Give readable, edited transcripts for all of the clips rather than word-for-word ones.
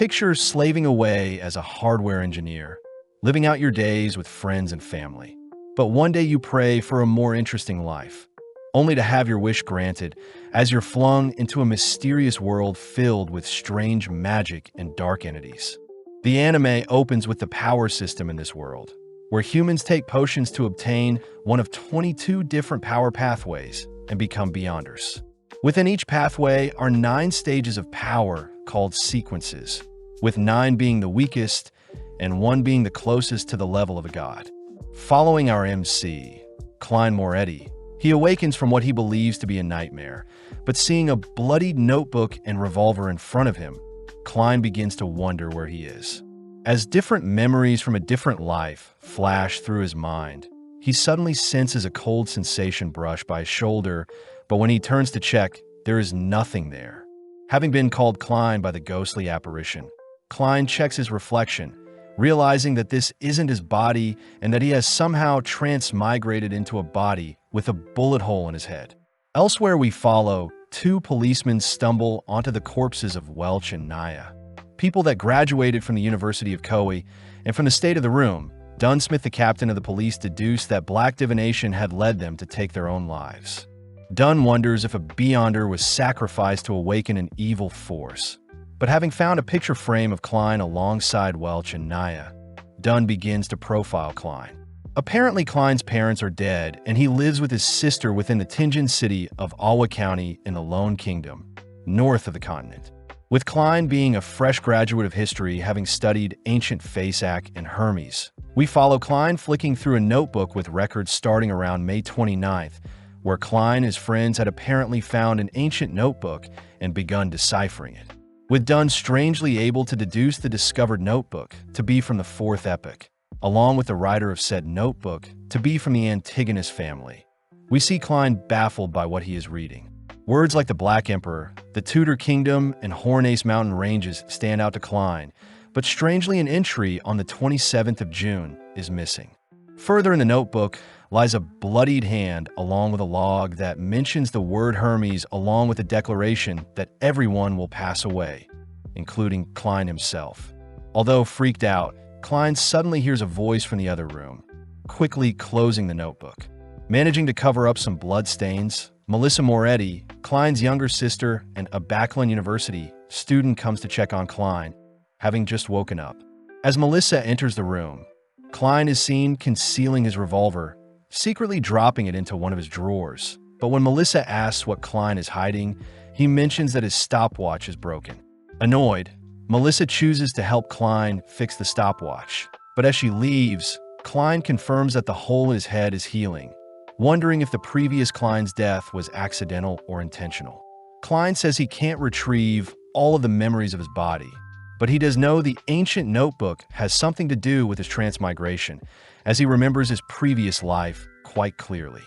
Picture slaving away as a hardware engineer, living out your days with friends and family. But one day you pray for a more interesting life, only to have your wish granted as you're flung into a mysterious world filled with strange magic and dark entities. The anime opens with the power system in this world, where humans take potions to obtain one of 22 different power pathways and become Beyonders. Within each pathway are 9 stages of power called sequences, with 9 being the weakest and 1 being the closest to the level of a god. Following our MC, Klein Moretti, he awakens from what he believes to be a nightmare, but seeing a bloodied notebook and revolver in front of him, Klein begins to wonder where he is. As different memories from a different life flash through his mind, he suddenly senses a cold sensation brush by his shoulder, but when he turns to check, there is nothing there. Having been called Klein by the ghostly apparition, Klein checks his reflection, realizing that this isn't his body and that he has somehow transmigrated into a body with a bullet hole in his head. Elsewhere we follow 2 policemen stumble onto the corpses of Welch and Naya, people that graduated from the University of Koei, and from the state of the room, Dunsmith, the captain of the police, deduced that black divination had led them to take their own lives. Dunn wonders if a Beyonder was sacrificed to awaken an evil force. But having found a picture frame of Klein alongside Welch and Naya, Dunn begins to profile Klein. Apparently, Klein's parents are dead, and he lives with his sister within the Tianjin city of Awa County in the Lone Kingdom, north of the continent. With Klein being a fresh graduate of history, having studied ancient Fasak and Hermes, we follow Klein flicking through a notebook with records starting around May 29th, where Klein and his friends had apparently found an ancient notebook and begun deciphering it, with Dunn strangely able to deduce the discovered notebook to be from the 4th epoch, along with the writer of said notebook to be from the Antigonus family. We see Klein baffled by what he is reading. Words like the Black Emperor, the Tudor Kingdom, and Hornace Mountain Ranges stand out to Klein, but strangely an entry on the 27th of June is missing. Further in the notebook lies a bloodied hand along with a log that mentions the word Hermes along with a declaration that everyone will pass away, including Klein himself. Although freaked out, Klein suddenly hears a voice from the other room, quickly closing the notebook. Managing to cover up some blood stains, Melissa Moretti, Klein's younger sister and a Backlund University student, comes to check on Klein, having just woken up. As Melissa enters the room, Klein is seen concealing his revolver, secretly dropping it into one of his drawers. But when Melissa asks what Klein is hiding, he mentions that his stopwatch is broken. Annoyed, Melissa chooses to help Klein fix the stopwatch, but as she leaves, Klein confirms that the hole in his head is healing, wondering if the previous Klein's death was accidental or intentional. Klein says he can't retrieve all of the memories of his body, but he does know the ancient notebook has something to do with his transmigration, as he remembers his previous life quite clearly.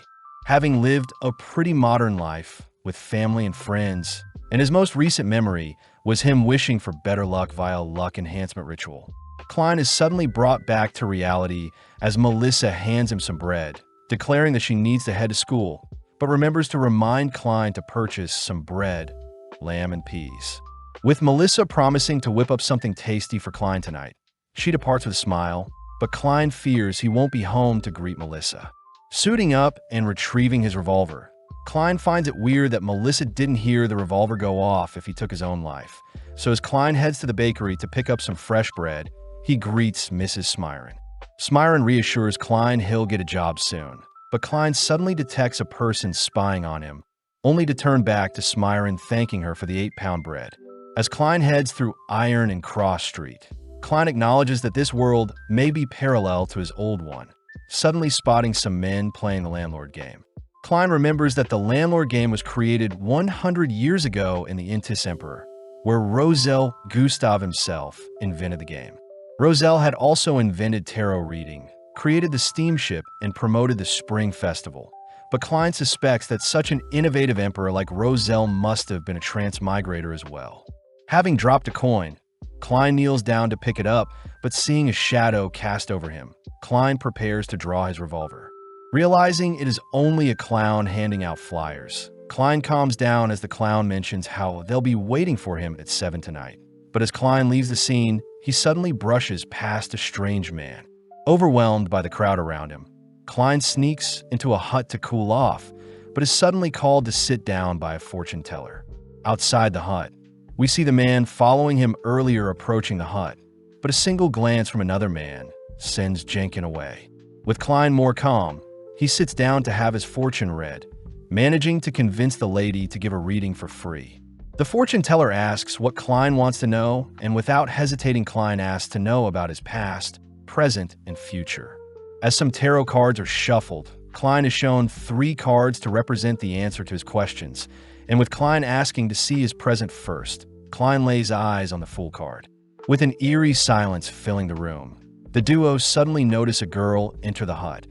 Having lived a pretty modern life with family and friends, and his most recent memory was him wishing for better luck via a luck enhancement ritual, Klein is suddenly brought back to reality as Melissa hands him some bread, declaring that she needs to head to school, but remembers to remind Klein to purchase some bread, lamb, and peas. With Melissa promising to whip up something tasty for Klein tonight, she departs with a smile, but Klein fears he won't be home to greet Melissa. Suiting up and retrieving his revolver, Klein finds it weird that Melissa didn't hear the revolver go off if he took his own life. So as Klein heads to the bakery to pick up some fresh bread, he greets Mrs. Smyron. Smyron reassures Klein he'll get a job soon, but Klein suddenly detects a person spying on him, only to turn back to Smyron thanking her for the 8-pound bread. As Klein heads through Iron and Cross Street, Klein acknowledges that this world may be parallel to his old one, suddenly spotting some men playing the landlord game. Klein remembers that the landlord game was created 100 years ago in the Intis Emperor, where Rosel Gustav himself invented the game. Rosel had also invented tarot reading, created the steamship, and promoted the Spring Festival. But Klein suspects that such an innovative emperor like Rosel must have been a transmigrator as well. Having dropped a coin, Klein kneels down to pick it up, but seeing a shadow cast over him, Klein prepares to draw his revolver. Realizing it is only a clown handing out flyers, Klein calms down as the clown mentions how they'll be waiting for him at 7 tonight. But as Klein leaves the scene, he suddenly brushes past a strange man. Overwhelmed by the crowd around him, Klein sneaks into a hut to cool off, but is suddenly called to sit down by a fortune teller. Outside the hut, we see the man following him earlier approaching the hut, but a single glance from another man sends Jenkin away. With Klein more calm, he sits down to have his fortune read, managing to convince the lady to give a reading for free. The fortune teller asks what Klein wants to know, and without hesitating, Klein asks to know about his past, present, and future. As some tarot cards are shuffled, Klein is shown 3 cards to represent the answer to his questions, and with Klein asking to see his present first, Klein lays eyes on the Fool card. With an eerie silence filling the room, the duo suddenly notice a girl enter the hut,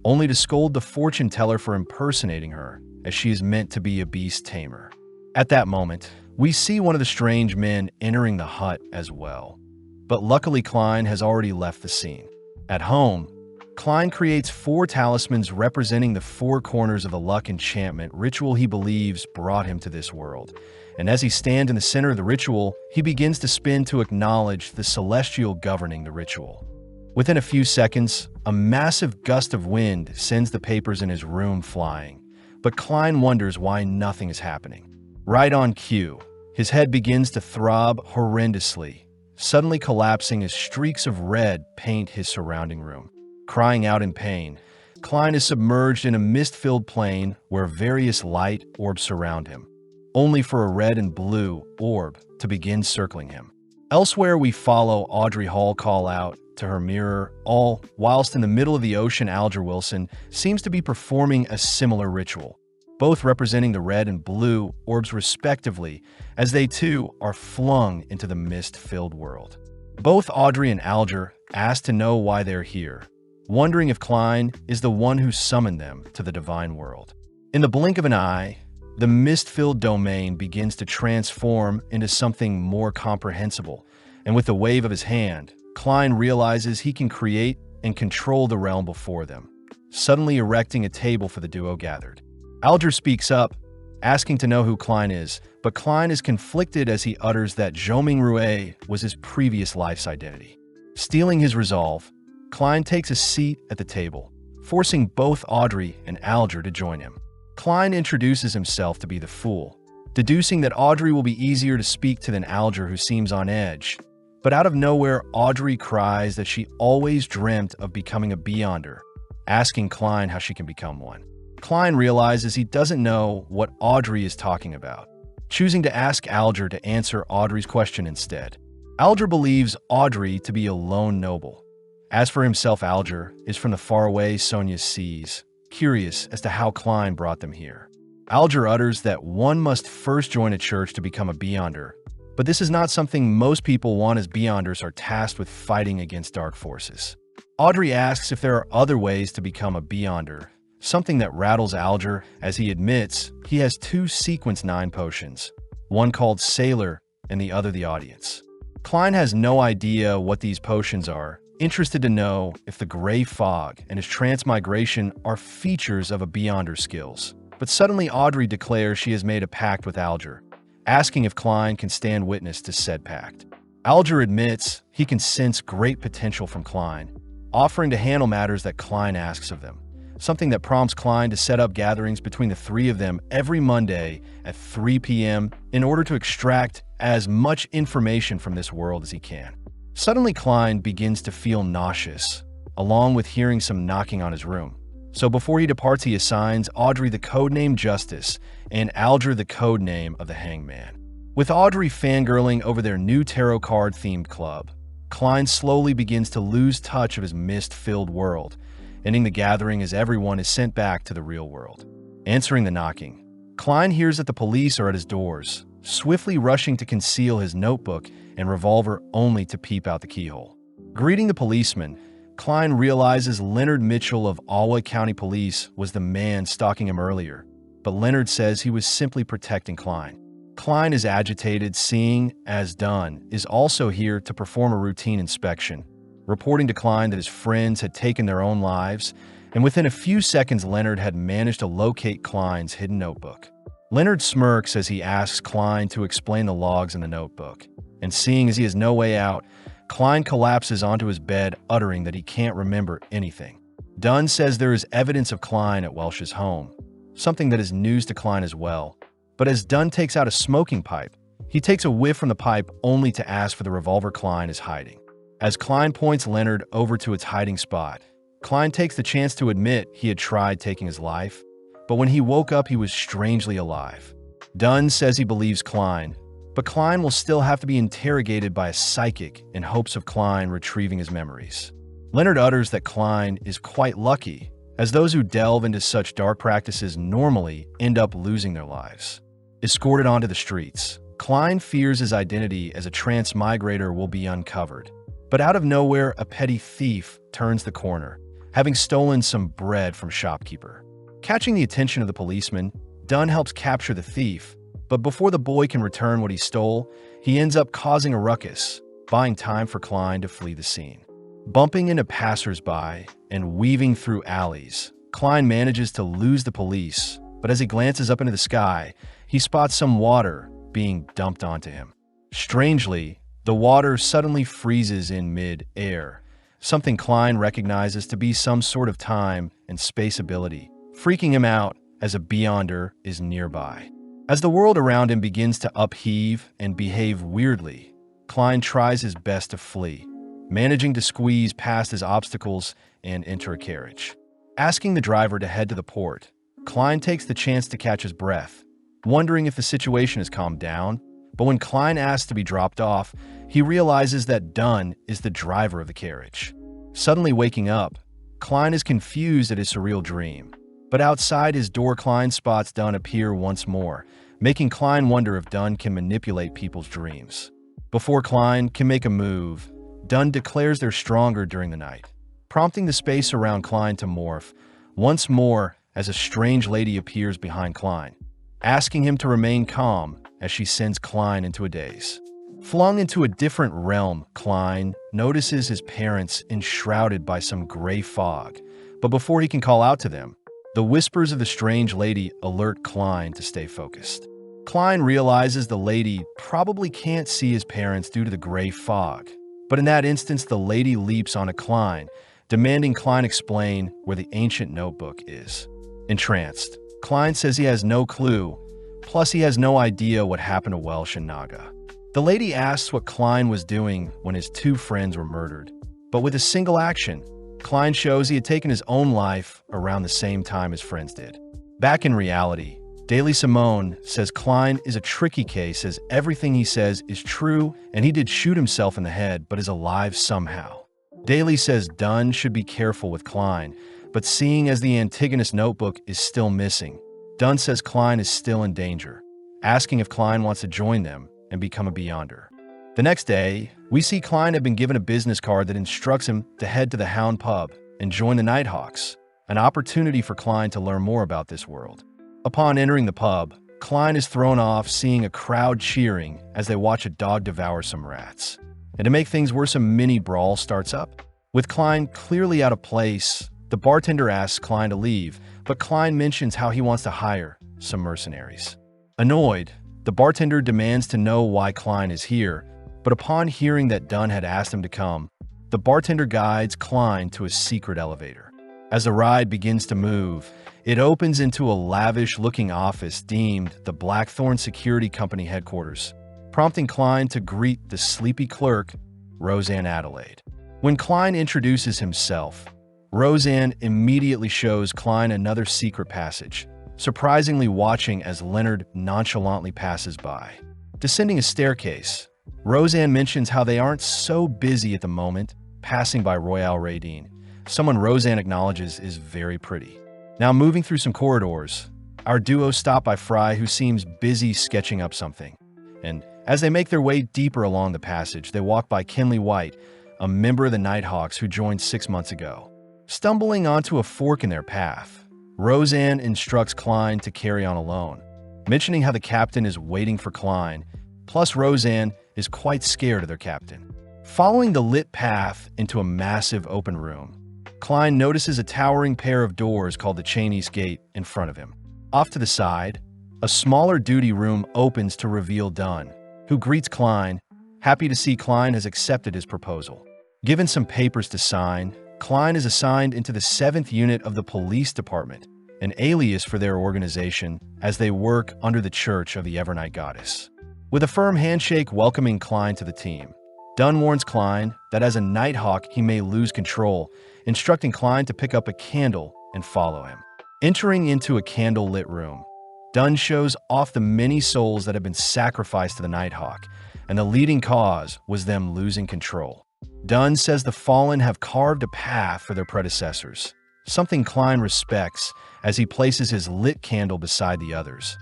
only to scold the fortune teller for impersonating her, as she is meant to be a beast tamer. At that moment, we see one of the strange men entering the hut as well. But luckily, Klein has already left the scene. At home, Klein creates 4 talismans representing the 4 corners of the luck enchantment ritual he believes brought him to this world. And as he stands in the center of the ritual, he begins to spin to acknowledge the celestial governing the ritual. Within a few seconds, a massive gust of wind sends the papers in his room flying, but Klein wonders why nothing is happening. Right on cue, his head begins to throb horrendously, suddenly collapsing as streaks of red paint his surrounding room. Crying out in pain, Klein is submerged in a mist-filled plain where various light orbs surround him, only for a red and blue orb to begin circling him. Elsewhere, we follow Audrey Hall call out to her mirror, all whilst in the middle of the ocean. Alger Wilson seems to be performing a similar ritual, both representing the red and blue orbs respectively, as they too are flung into the mist-filled world. Both Audrey and Alger ask to know why they're here, wondering if Klein is the one who summoned them to the divine world. In the blink of an eye, the mist-filled domain begins to transform into something more comprehensible, and with a wave of his hand, Klein realizes he can create and control the realm before them, suddenly erecting a table for the duo gathered. Alger speaks up, asking to know who Klein is, but Klein is conflicted as he utters that Zhoming Rue was his previous life's identity. Stealing his resolve, Klein takes a seat at the table, forcing both Audrey and Alger to join him. Klein introduces himself to be the Fool, deducing that Audrey will be easier to speak to than Alger, who seems on edge. But out of nowhere, Audrey cries that she always dreamt of becoming a Beyonder, asking Klein how she can become one. Klein realizes he doesn't know what Audrey is talking about, choosing to ask Alger to answer Audrey's question instead. Alger believes Audrey to be a lone noble. As for himself, Alger is from the faraway Sonia seas, curious as to how Klein brought them here. Alger utters that one must first join a church to become a Beyonder, but this is not something most people want, as Beyonders are tasked with fighting against dark forces. Audrey asks if there are other ways to become a Beyonder, something that rattles Alger as he admits he has 2 Sequence 9 potions, one called Sailor and the other the Audience. Klein has no idea what these potions are, interested to know if the Gray Fog and his transmigration are features of a Beyonder's skills. But suddenly Audrey declares she has made a pact with Alger, asking if Klein can stand witness to said pact. Alger admits he can sense great potential from Klein, offering to handle matters that Klein asks of them, something that prompts Klein to set up gatherings between the 3 of them every Monday at 3 p.m. in order to extract as much information from this world as he can. Suddenly, Klein begins to feel nauseous, along with hearing some knocking on his room. So before he departs, he assigns Audrey the codename Justice and Alger the codename of the Hangman. With Audrey fangirling over their new tarot card-themed club, Klein slowly begins to lose touch of his mist-filled world, ending the gathering as everyone is sent back to the real world. Answering the knocking, Klein hears that the police are at his doors, swiftly rushing to conceal his notebook and revolver only to peep out the keyhole. Greeting the policeman, Klein realizes Leonard Mitchell of Alwa County Police was the man stalking him earlier, but Leonard says he was simply protecting Klein. Klein is agitated, seeing, as Dunn is also here to perform a routine inspection, reporting to Klein that his friends had taken their own lives, and within a few seconds Leonard had managed to locate Klein's hidden notebook. Leonard smirks as he asks Klein to explain the logs in the notebook, and seeing as he has no way out, Klein collapses onto his bed, uttering that he can't remember anything. Dunn says there is evidence of Klein at Welsh's home, something that is news to Klein as well. But as Dunn takes out a smoking pipe, he takes a whiff from the pipe only to ask for the revolver Klein is hiding. As Klein points Leonard over to its hiding spot, Klein takes the chance to admit he had tried taking his life, but when he woke up, he was strangely alive. Dunn says he believes Klein, but Klein will still have to be interrogated by a psychic in hopes of Klein retrieving his memories. Leonard utters that Klein is quite lucky, as those who delve into such dark practices normally end up losing their lives. Escorted onto the streets, Klein fears his identity as a transmigrator will be uncovered. But out of nowhere, a petty thief turns the corner, having stolen some bread from a shopkeeper. Catching the attention of the policeman, Dunn helps capture the thief, but before the boy can return what he stole, he ends up causing a ruckus, buying time for Klein to flee the scene. Bumping into passersby and weaving through alleys, Klein manages to lose the police, but as he glances up into the sky, he spots some water being dumped onto him. Strangely, the water suddenly freezes in mid-air, something Klein recognizes to be some sort of time and space ability, freaking him out as a Beyonder is nearby. As the world around him begins to upheave and behave weirdly, Klein tries his best to flee, managing to squeeze past his obstacles and enter a carriage. Asking the driver to head to the port, Klein takes the chance to catch his breath, wondering if the situation has calmed down, but when Klein asks to be dropped off, he realizes that Dunn is the driver of the carriage. Suddenly waking up, Klein is confused at his surreal dream, but outside his door, Klein spots Dunn appear once more, making Klein wonder if Dunn can manipulate people's dreams. Before Klein can make a move, Dunn declares they're stronger during the night, prompting the space around Klein to morph once more as a strange lady appears behind Klein, asking him to remain calm as she sends Klein into a daze. Flung into a different realm, Klein notices his parents enshrouded by some gray fog, but before he can call out to them, the whispers of the strange lady alert Klein to stay focused. Klein realizes the lady probably can't see his parents due to the gray fog, but in that instance, the lady leaps onto Klein, demanding Klein explain where the ancient notebook is. Entranced, Klein says he has no clue, plus he has no idea what happened to Welsh and Naga. The lady asks what Klein was doing when his two friends were murdered, but with a single action, Klein shows he had taken his own life around the same time his friends did. Back in reality, Daily Simone says Klein is a tricky case as everything he says is true and he did shoot himself in the head but is alive somehow. Daly says Dunn should be careful with Klein, but seeing as the Antigonus notebook is still missing, Dunn says Klein is still in danger, asking if Klein wants to join them and become a Beyonder. The next day, we see Klein had been given a business card that instructs him to head to the Hound Pub and join the Nighthawks, an opportunity for Klein to learn more about this world. Upon entering the pub, Klein is thrown off seeing a crowd cheering as they watch a dog devour some rats. And to make things worse, a mini brawl starts up. With Klein clearly out of place, the bartender asks Klein to leave, but Klein mentions how he wants to hire some mercenaries. Annoyed, the bartender demands to know why Klein is here, but upon hearing that Dunn had asked him to come, the bartender guides Klein to a secret elevator. As the ride begins to move, it opens into a lavish-looking office deemed the Blackthorn Security Company headquarters, prompting Klein to greet the sleepy clerk, Roseanne Adelaide. When Klein introduces himself, Roseanne immediately shows Klein another secret passage, surprisingly watching as Leonard nonchalantly passes by. Descending a staircase, Roseanne mentions how they aren't so busy at the moment, passing by Royale Radine, someone Roseanne acknowledges is very pretty. Now moving through some corridors, our duo stop by Fry, who seems busy sketching up something. And as they make their way deeper along the passage, they walk by Kenley White, a member of the Nighthawks who joined 6 months ago. Stumbling onto a fork in their path, Roseanne instructs Klein to carry on alone, mentioning how the captain is waiting for Klein, plus Roseanne is quite scared of their captain. Following the lit path into a massive open room, Klein notices a towering pair of doors called the Chinese Gate in front of him. Off to the side, a smaller duty room opens to reveal Dunn, who greets Klein, Happy to see Klein has accepted his proposal. Given some papers to sign, Klein is assigned into the 7th unit of the police department, an alias for their organization, as they work under the Church of the Evernight Goddess. With a firm handshake welcoming Klein to the team, Dunn warns Klein that as a Nighthawk he may lose control, instructing Klein to pick up a candle and follow him. Entering into a candle-lit room, Dunn shows off the many souls that have been sacrificed to the Nighthawk, and the leading cause was them losing control. Dunn says the Fallen have carved a path for their predecessors, something Klein respects as he places his lit candle beside the others,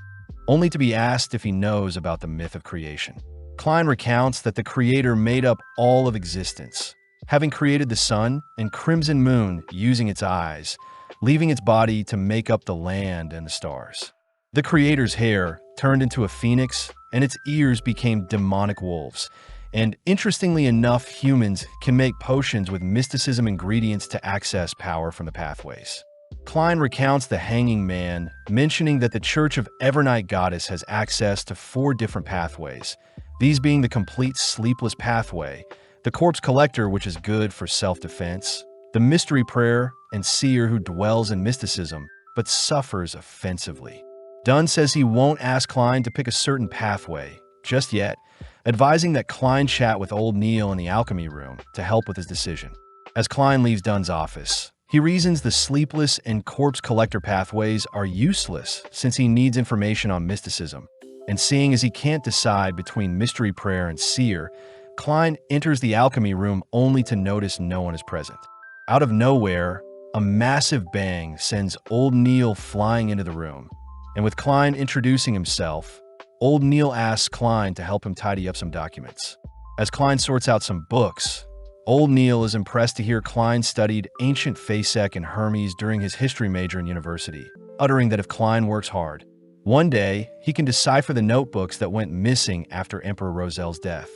only to be asked if he knows about the myth of creation. Klein recounts that the Creator made up all of existence, having created the sun and crimson moon using its eyes, leaving its body to make up the land and the stars. The Creator's hair turned into a phoenix, and its ears became demonic wolves. And interestingly enough, humans can make potions with mysticism ingredients to access power from the pathways. Klein recounts the Hanging Man, mentioning that the Church of Evernight Goddess has access to 4 different pathways, these being the complete sleepless pathway, the Corpse Collector, which is good for self-defense, the Mystery Prayer, and Seer, who dwells in mysticism, but suffers offensively. Dunn says he won't ask Klein to pick a certain pathway just yet, advising that Klein chat with Old Neil in the alchemy room to help with his decision. As Klein leaves Dunn's office, he reasons the Sleepless and Corpse Collector pathways are useless since he needs information on mysticism, and seeing as he can't decide between Mystery Prayer and Seer, Klein enters the alchemy room only to notice no one is present. Out of nowhere, a massive bang sends Old Neil flying into the room, and with Klein introducing himself, Old Neil asks Klein to help him tidy up some documents. As Klein sorts out some books, Old Neil is impressed to hear Klein studied ancient Fasek and Hermes during his history major in university, uttering that if Klein works hard, one day he can decipher the notebooks that went missing after Emperor Rosel's death.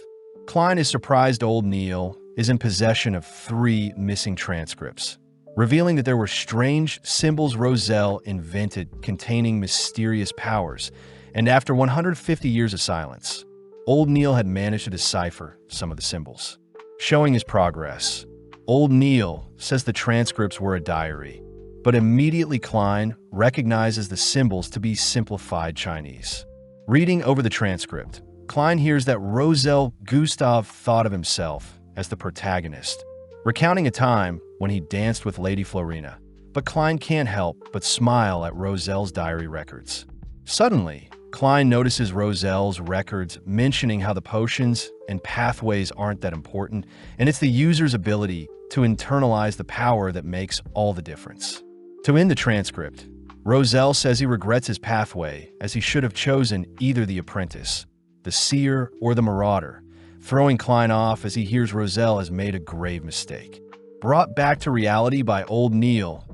Klein is surprised Old Neil is in possession of 3 missing transcripts, revealing that there were strange symbols Rosel invented containing mysterious powers, and after 150 years of silence, Old Neil had managed to decipher some of the symbols. Showing his progress, Old Neil says the transcripts were a diary, but immediately Klein recognizes the symbols to be simplified Chinese. Reading over the transcript, Klein hears that Rosel Gustav thought of himself as the protagonist, recounting a time when he danced with Lady Florina, but Klein can't help but smile at Rosel's diary records. Suddenly, Klein notices Rosel's records mentioning how the potions and pathways aren't that important, and it's the user's ability to internalize the power that makes all the difference. To end the transcript, Rosel says he regrets his pathway as he should have chosen either the apprentice, the seer, or the marauder, throwing Klein off as he hears Rosel has made a grave mistake. Brought back to reality by Old Neil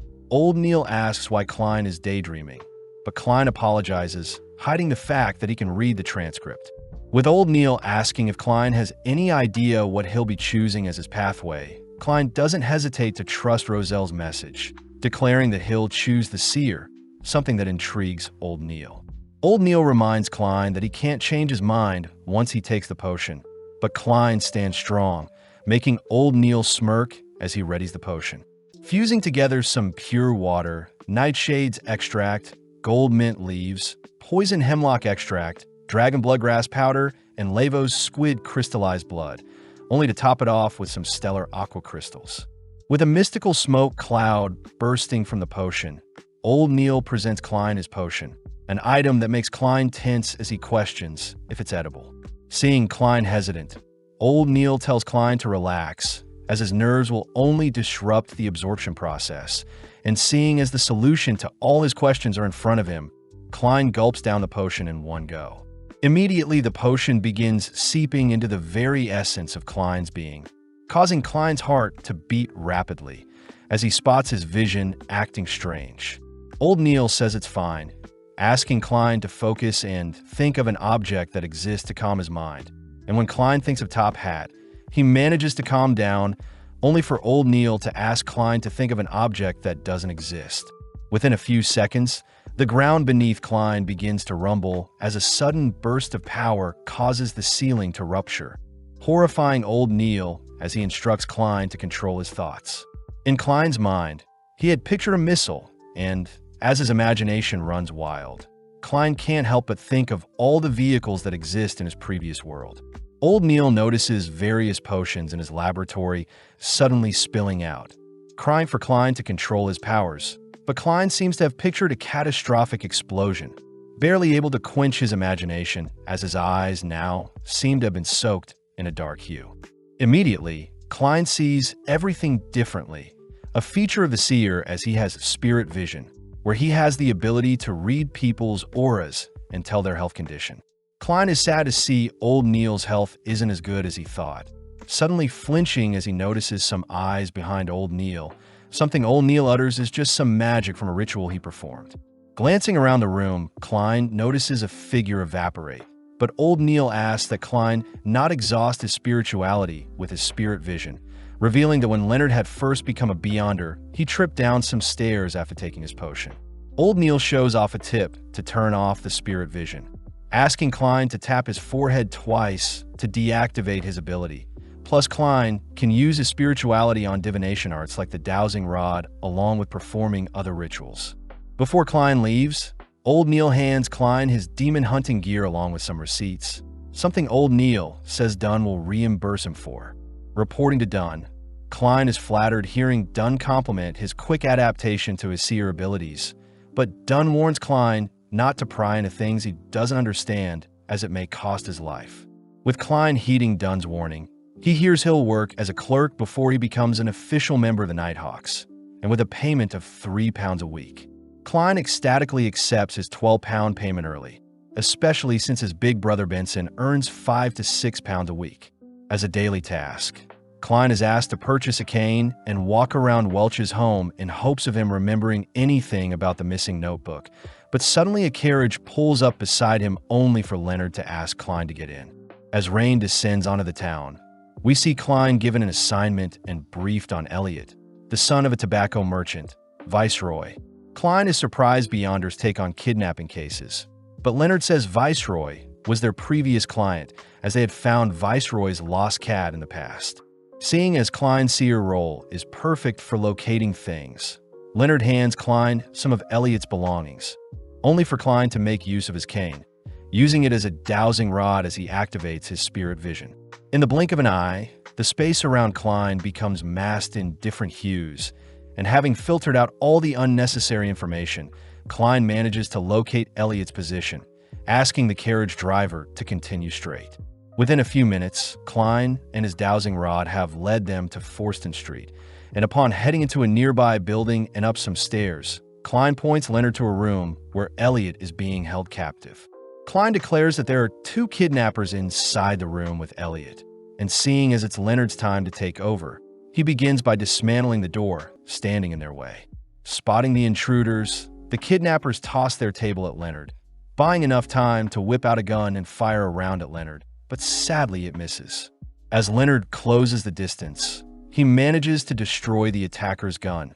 asks why Klein is daydreaming, but Klein apologizes, hiding the fact that he can read the transcript. With Old Neil asking if Klein has any idea what he'll be choosing as his pathway, Klein doesn't hesitate to trust Rosel's message, declaring that he'll choose the seer, something that intrigues Old Neil. Old Neil reminds Klein that he can't change his mind once he takes the potion, but Klein stands strong, making Old Neil smirk as he readies the potion. Fusing together some pure water, nightshade's extract, gold mint leaves, poison hemlock extract, dragon bloodgrass powder, and Lavo's squid crystallized blood, only to top it off with some stellar aqua crystals. With a mystical smoke cloud bursting from the potion, Old Neil presents Klein his potion, an item that makes Klein tense as he questions if it's edible. Seeing Klein hesitant, Old Neil tells Klein to relax, as his nerves will only disrupt the absorption process, and seeing as the solution to all his questions are in front of him, Klein gulps down the potion in one go. Immediately, the potion begins seeping into the very essence of Klein's being, causing Klein's heart to beat rapidly as he spots his vision acting strange. Old Neil says it's fine, asking Klein to focus and think of an object that exists to calm his mind. And when Klein thinks of Top Hat, he manages to calm down, only for Old Neil to ask Klein to think of an object that doesn't exist. Within a few seconds, the ground beneath Klein begins to rumble as a sudden burst of power causes the ceiling to rupture. horrifying old Neil as he instructs Klein to control his thoughts. In Klein's mind, he had pictured a missile, and as his imagination runs wild, Klein can't help but think of all the vehicles that exist in his previous world. Old Neil notices various potions in his laboratory suddenly spilling out, crying for Klein to control his powers, but Klein seems to have pictured a catastrophic explosion, barely able to quench his imagination as his eyes now seem to have been soaked in a dark hue. Immediately, Klein sees everything differently, a feature of the seer as he has spirit vision, where he has the ability to read people's auras and tell their health condition. Klein is sad to see old Neil's health isn't as good as he thought, suddenly flinching as he notices some eyes behind old Neil. Something old Neil utters is just some magic from a ritual he performed. Glancing around the room, Klein notices a figure evaporate, but old Neil asks that Klein not exhaust his spirituality with his spirit vision, revealing that when Leonard had first become a Beyonder, he tripped down some stairs after taking his potion. Old Neil shows off a tip to turn off the spirit vision, asking Klein to tap his forehead twice to deactivate his ability. Plus, Klein can use his spirituality on divination arts like the dowsing rod along with performing other rituals. Before Klein leaves, old Neil hands Klein his demon hunting gear along with some receipts, something old Neil says Dunn will reimburse him for. Reporting to Dunn, Klein is flattered hearing Dunn compliment his quick adaptation to his seer abilities, but Dunn warns Klein not to pry into things he doesn't understand as it may cost his life. With Klein heeding Dunn's warning, he hears he'll work as a clerk before he becomes an official member of the Nighthawks, and with a payment of £3 a week. Klein ecstatically accepts his £12 payment early, especially since his big brother Benson earns £5 to £6 a week. As a daily task, Klein is asked to purchase a cane and walk around Welch's home in hopes of him remembering anything about the missing notebook, but suddenly a carriage pulls up beside him only for Leonard to ask Klein to get in. As rain descends onto the town, we see Klein given an assignment and briefed on Elliot, the son of a tobacco merchant, Viceroy. Klein is surprised Beyonders take on kidnapping cases, but Leonard says Viceroy was their previous client as they had found Viceroy's lost cat in the past. Seeing as Klein's seer role is perfect for locating things, Leonard hands Klein some of Elliot's belongings, only for Klein to make use of his cane, using it as a dowsing rod as he activates his spirit vision. In the blink of an eye, the space around Klein becomes masked in different hues, and having filtered out all the unnecessary information, Klein manages to locate Elliot's position, asking the carriage driver to continue straight. Within a few minutes, Klein and his dowsing rod have led them to Forston Street, and upon heading into a nearby building and up some stairs, Klein points Leonard to a room where Elliot is being held captive. Klein declares that there are 2 kidnappers inside the room with Elliot, and seeing as it's Leonard's time to take over, he begins by dismantling the door standing in their way. Spotting the intruders, the kidnappers toss their table at Leonard, buying enough time to whip out a gun and fire a round at Leonard, but sadly it misses. As Leonard closes the distance, he manages to destroy the attacker's gun,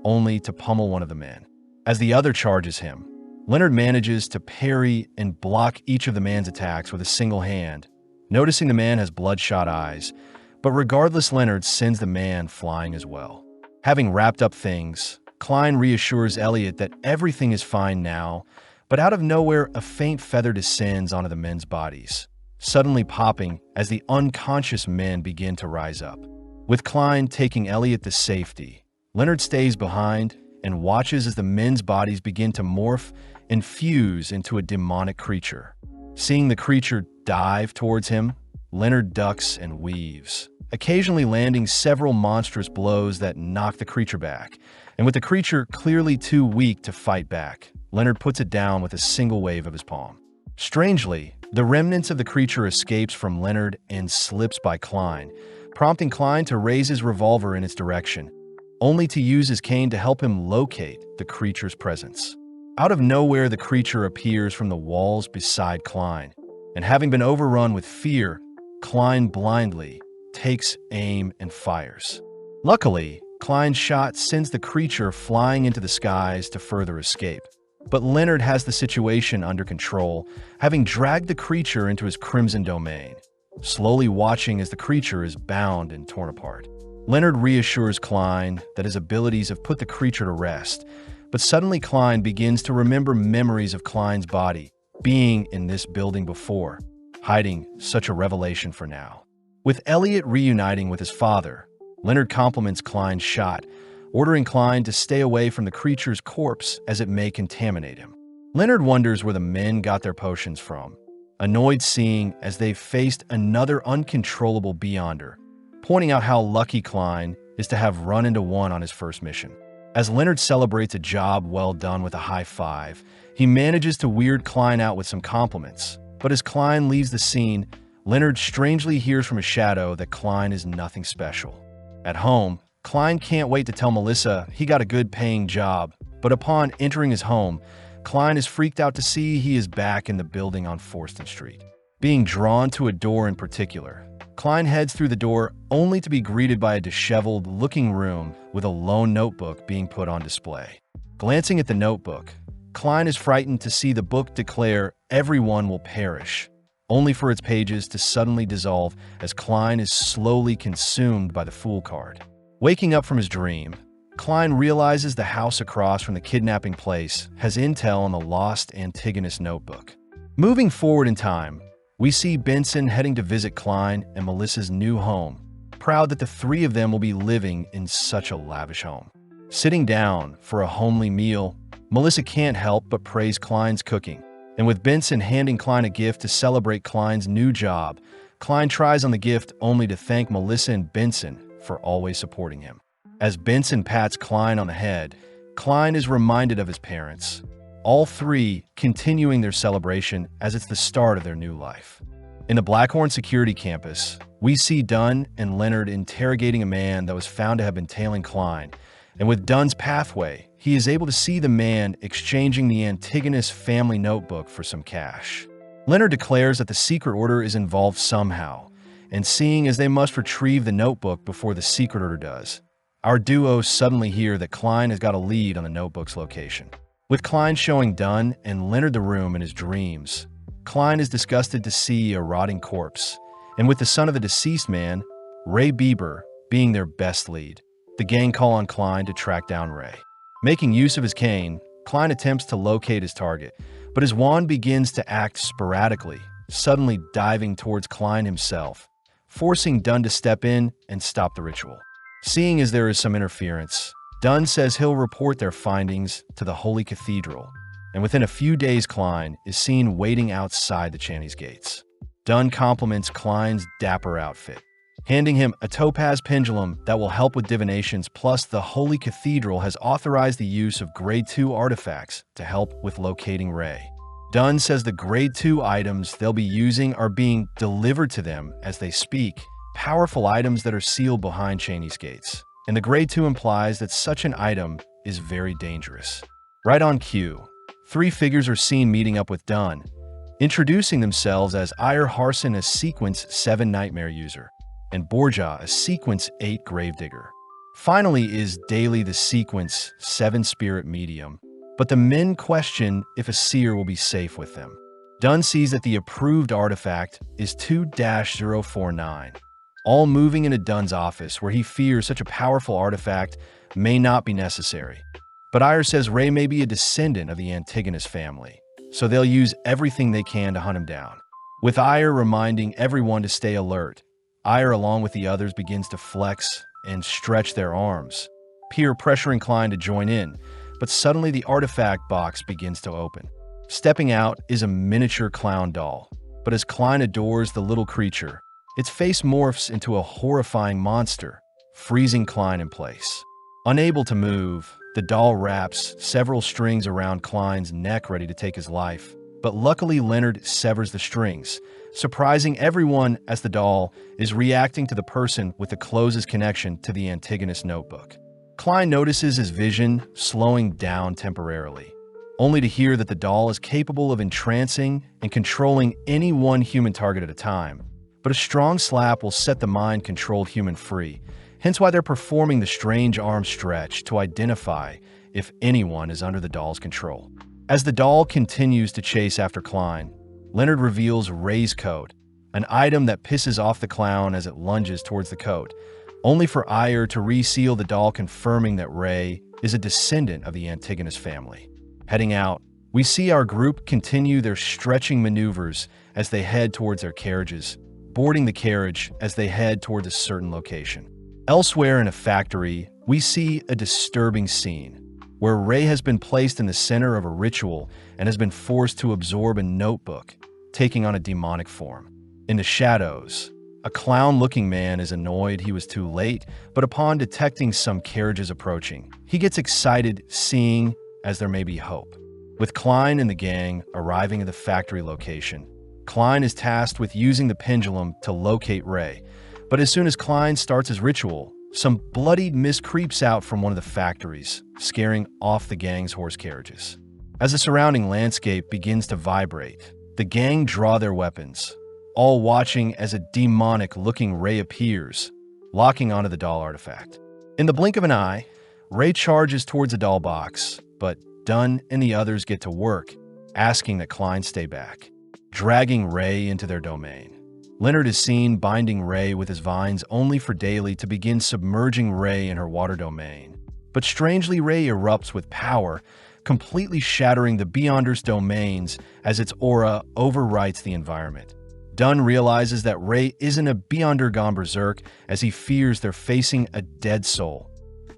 only to pummel one of the men. As the other charges him, Leonard manages to parry and block each of the man's attacks with a single hand, noticing the man has bloodshot eyes, but regardless, Leonard sends the man flying as well. Having wrapped up things, Klein reassures Elliot that everything is fine now, but out of nowhere a faint feather descends onto the men's bodies, suddenly popping as the unconscious men begin to rise up. With Klein taking Elliot to safety, Leonard stays behind and watches as the men's bodies begin to morph and fuse into a demonic creature. Seeing the creature dive towards him, Leonard ducks and weaves, occasionally landing several monstrous blows that knock the creature back, and with the creature clearly too weak to fight back, Leonard puts it down with a single wave of his palm. Strangely, the remnants of the creature escapes from Leonard and slips by Klein, prompting Klein to raise his revolver in its direction, only to use his cane to help him locate the creature's presence. Out of nowhere, the creature appears from the walls beside Klein, and having been overrun with fear, Klein blindly takes aim and fires. Luckily, Klein's shot sends the creature flying into the skies to further escape. But Leonard has the situation under control, having dragged the creature into his crimson domain. slowly watching as the creature is bound and torn apart. Leonard reassures Klein that his abilities have put the creature to rest, but suddenly Klein begins to remember memories of Klein's body being in this building before, hiding such a revelation for now. With Elliot reuniting with his father, Leonard compliments Klein's shot, ordering Klein to stay away from the creature's corpse as it may contaminate him. Leonard wonders where the men got their potions from, annoyed seeing as they faced another uncontrollable Beyonder, pointing out how lucky Klein is to have run into one on his first mission. As Leonard celebrates a job well done with a high five, he manages to weird Klein out with some compliments. But as Klein leaves the scene, Leonard strangely hears from a shadow that Klein is nothing special. At home, Klein can't wait to tell Melissa he got a good-paying job, but upon entering his home, Klein is freaked out to see he is back in the building on Forston Street. Being drawn to a door in particular, Klein heads through the door only to be greeted by a disheveled-looking room with a lone notebook being put on display. Glancing at the notebook, Klein is frightened to see the book declare everyone will perish, only for its pages to suddenly dissolve as Klein is slowly consumed by the Fool card. Waking up from his dream, Klein realizes the house across from the kidnapping place has intel on the lost Antigonus notebook. Moving forward in time, we see Benson heading to visit Klein and Melissa's new home, proud that the three of them will be living in such a lavish home. Sitting down for a homely meal, Melissa can't help but praise Klein's cooking, and with Benson handing Klein a gift to celebrate Klein's new job, Klein tries on the gift only to thank Melissa and Benson for always supporting him. As Benson pats Klein on the head, Klein is reminded of his parents, all three continuing their celebration as it's the start of their new life. In the Blackhorn security campus, we see Dunn and Leonard interrogating a man that was found to have been tailing Klein, and with Dunn's pathway, he is able to see the man exchanging the Antigonus family notebook for some cash. Leonard declares that the secret order is involved somehow, and seeing as they must retrieve the notebook before the secret order does, our duo suddenly hear that Klein has got a lead on the notebook's location. With Klein showing Dunn and Leonard the room in his dreams, Klein is disgusted to see a rotting corpse, and with the son of the deceased man, Ray Bieber, being their best lead, the gang call on Klein to track down Ray. Making use of his cane, Klein attempts to locate his target, but his wand begins to act sporadically, suddenly diving towards Klein himself, forcing Dunn to step in and stop the ritual. Seeing as there is some interference, Dunn says he'll report their findings to the Holy Cathedral, and within a few days Klein is seen waiting outside the Chinese gates. Dunn compliments Klein's dapper outfit, handing him a topaz pendulum that will help with divinations, plus the Holy Cathedral has authorized the use of Grade 2 artifacts to help with locating Ray. Dunn says the Grade 2 items they'll be using are being delivered to them as they speak, powerful items that are sealed behind Chinese gates. And the Grade 2 implies that such an item is very dangerous. Right on cue, three figures are seen meeting up with Dunn, introducing themselves as Ire Harson, a Sequence 7 Nightmare user, and Borja, a Sequence 8 Gravedigger. Finally is Daly, the Sequence 7 Spirit Medium, but the men question if a seer will be safe with them. Dunn sees that the approved artifact is 2-049, all moving into Dunn's office where he fears such a powerful artifact may not be necessary. But Ire says Ray may be a descendant of the Antigonus family, so they'll use everything they can to hunt him down. With Ire reminding everyone to stay alert, Ire along with the others begins to flex and stretch their arms, peer pressuring Klein to join in, but suddenly the artifact box begins to open. Stepping out is a miniature clown doll, but as Klein adores the little creature, its face morphs into a horrifying monster, freezing Klein in place. Unable to move, the doll wraps several strings around Klein's neck ready to take his life, but luckily Leonard severs the strings, surprising everyone as the doll is reacting to the person with the closest connection to the Antigonus notebook. Klein notices his vision slowing down temporarily, only to hear that the doll is capable of entrancing and controlling any one human target at a time. But a strong slap will set the mind-controlled human free, hence why they're performing the strange arm stretch to identify if anyone is under the doll's control. As the doll continues to chase after Klein, Leonard reveals Ray's code, an item that pisses off the clown as it lunges towards the coat, only for Ire to reseal the doll, confirming that Ray is a descendant of the Antigonus family. Heading out, we see our group continue their stretching maneuvers as they head towards their carriages, boarding the carriage as they head towards a certain location. Elsewhere in a factory, we see a disturbing scene where Ray has been placed in the center of a ritual and has been forced to absorb a notebook, taking on a demonic form. In the shadows, a clown-looking man is annoyed he was too late, but upon detecting some carriages approaching, he gets excited, seeing as there may be hope. With Klein and the gang arriving at the factory location, Klein is tasked with using the pendulum to locate Ray, but as soon as Klein starts his ritual, some bloodied mist creeps out from one of the factories, scaring off the gang's horse carriages. As the surrounding landscape begins to vibrate, the gang draw their weapons, all watching as a demonic-looking Ray appears, locking onto the doll artifact. In the blink of an eye, Ray charges towards the doll box, but Dunn and the others get to work, asking that Klein stay back, dragging Ray into their domain. Leonard is seen binding Ray with his vines, only for Daly to begin submerging Ray in her water domain. But strangely, Ray erupts with power, completely shattering the Beyonder's domains as its aura overwrites the environment. Dunn realizes that Ray isn't a Beyonder gone berserk, as he fears they're facing a dead soul,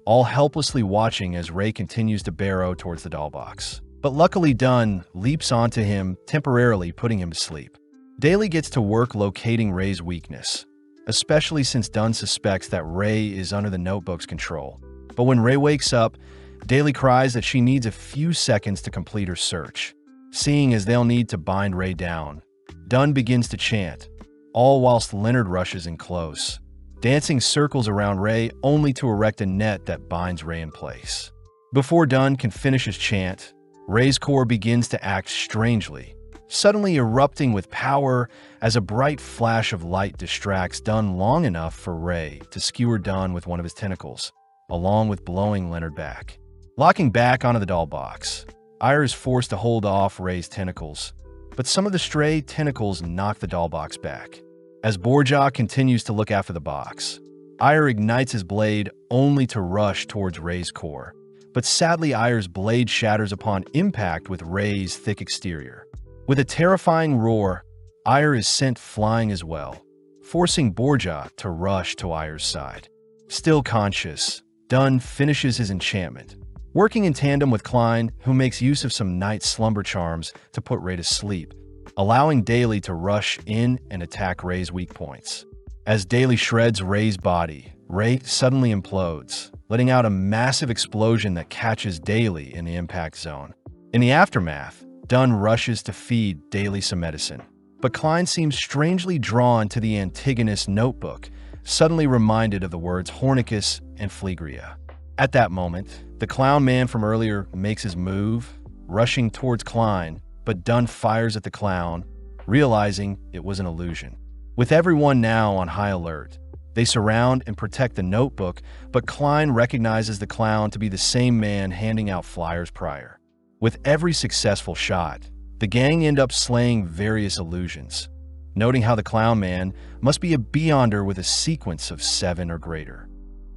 all helplessly watching as Ray continues to barrow towards the doll box. But luckily, Dunn leaps onto him, temporarily putting him to sleep. Daly gets to work locating Ray's weakness, especially since Dunn suspects that Ray is under the notebook's control. But when Ray wakes up, Daly cries that she needs a few seconds to complete her search. Seeing as they'll need to bind Ray down, Dunn begins to chant, all whilst Leonard rushes in close, dancing circles around Ray only to erect a net that binds Ray in place. Before Dunn can finish his chant, Ray's core begins to act strangely, suddenly erupting with power as a bright flash of light distracts Dunn long enough for Ray to skewer Dunn with one of his tentacles, along with blowing Leonard back. Locking back onto the doll box, Ire is forced to hold off Ray's tentacles, but some of the stray tentacles knock the doll box back. As Borja continues to look after the box, Ire ignites his blade only to rush towards Ray's core, but sadly Ire's blade shatters upon impact with Ray's thick exterior. With a terrifying roar, Ire is sent flying as well, forcing Borja to rush to Ire's side. Still conscious, Dunn finishes his enchantment, working in tandem with Klein, who makes use of some night slumber charms to put Ray to sleep, allowing Daly to rush in and attack Ray's weak points. As Daly shreds Ray's body, Ray suddenly implodes, letting out a massive explosion that catches Daly in the impact zone. In the aftermath, Dunn rushes to feed Daly some medicine, but Klein seems strangely drawn to the Antigonus notebook, suddenly reminded of the words Hornicus and Phlegria. At that moment, the clown man from earlier makes his move, rushing towards Klein, but Dunn fires at the clown, realizing it was an illusion. With everyone now on high alert, they surround and protect the notebook, but Klein recognizes the clown to be the same man handing out flyers prior. With every successful shot, the gang end up slaying various illusions, noting how the clown man must be a Beyonder with a sequence of 7 or greater.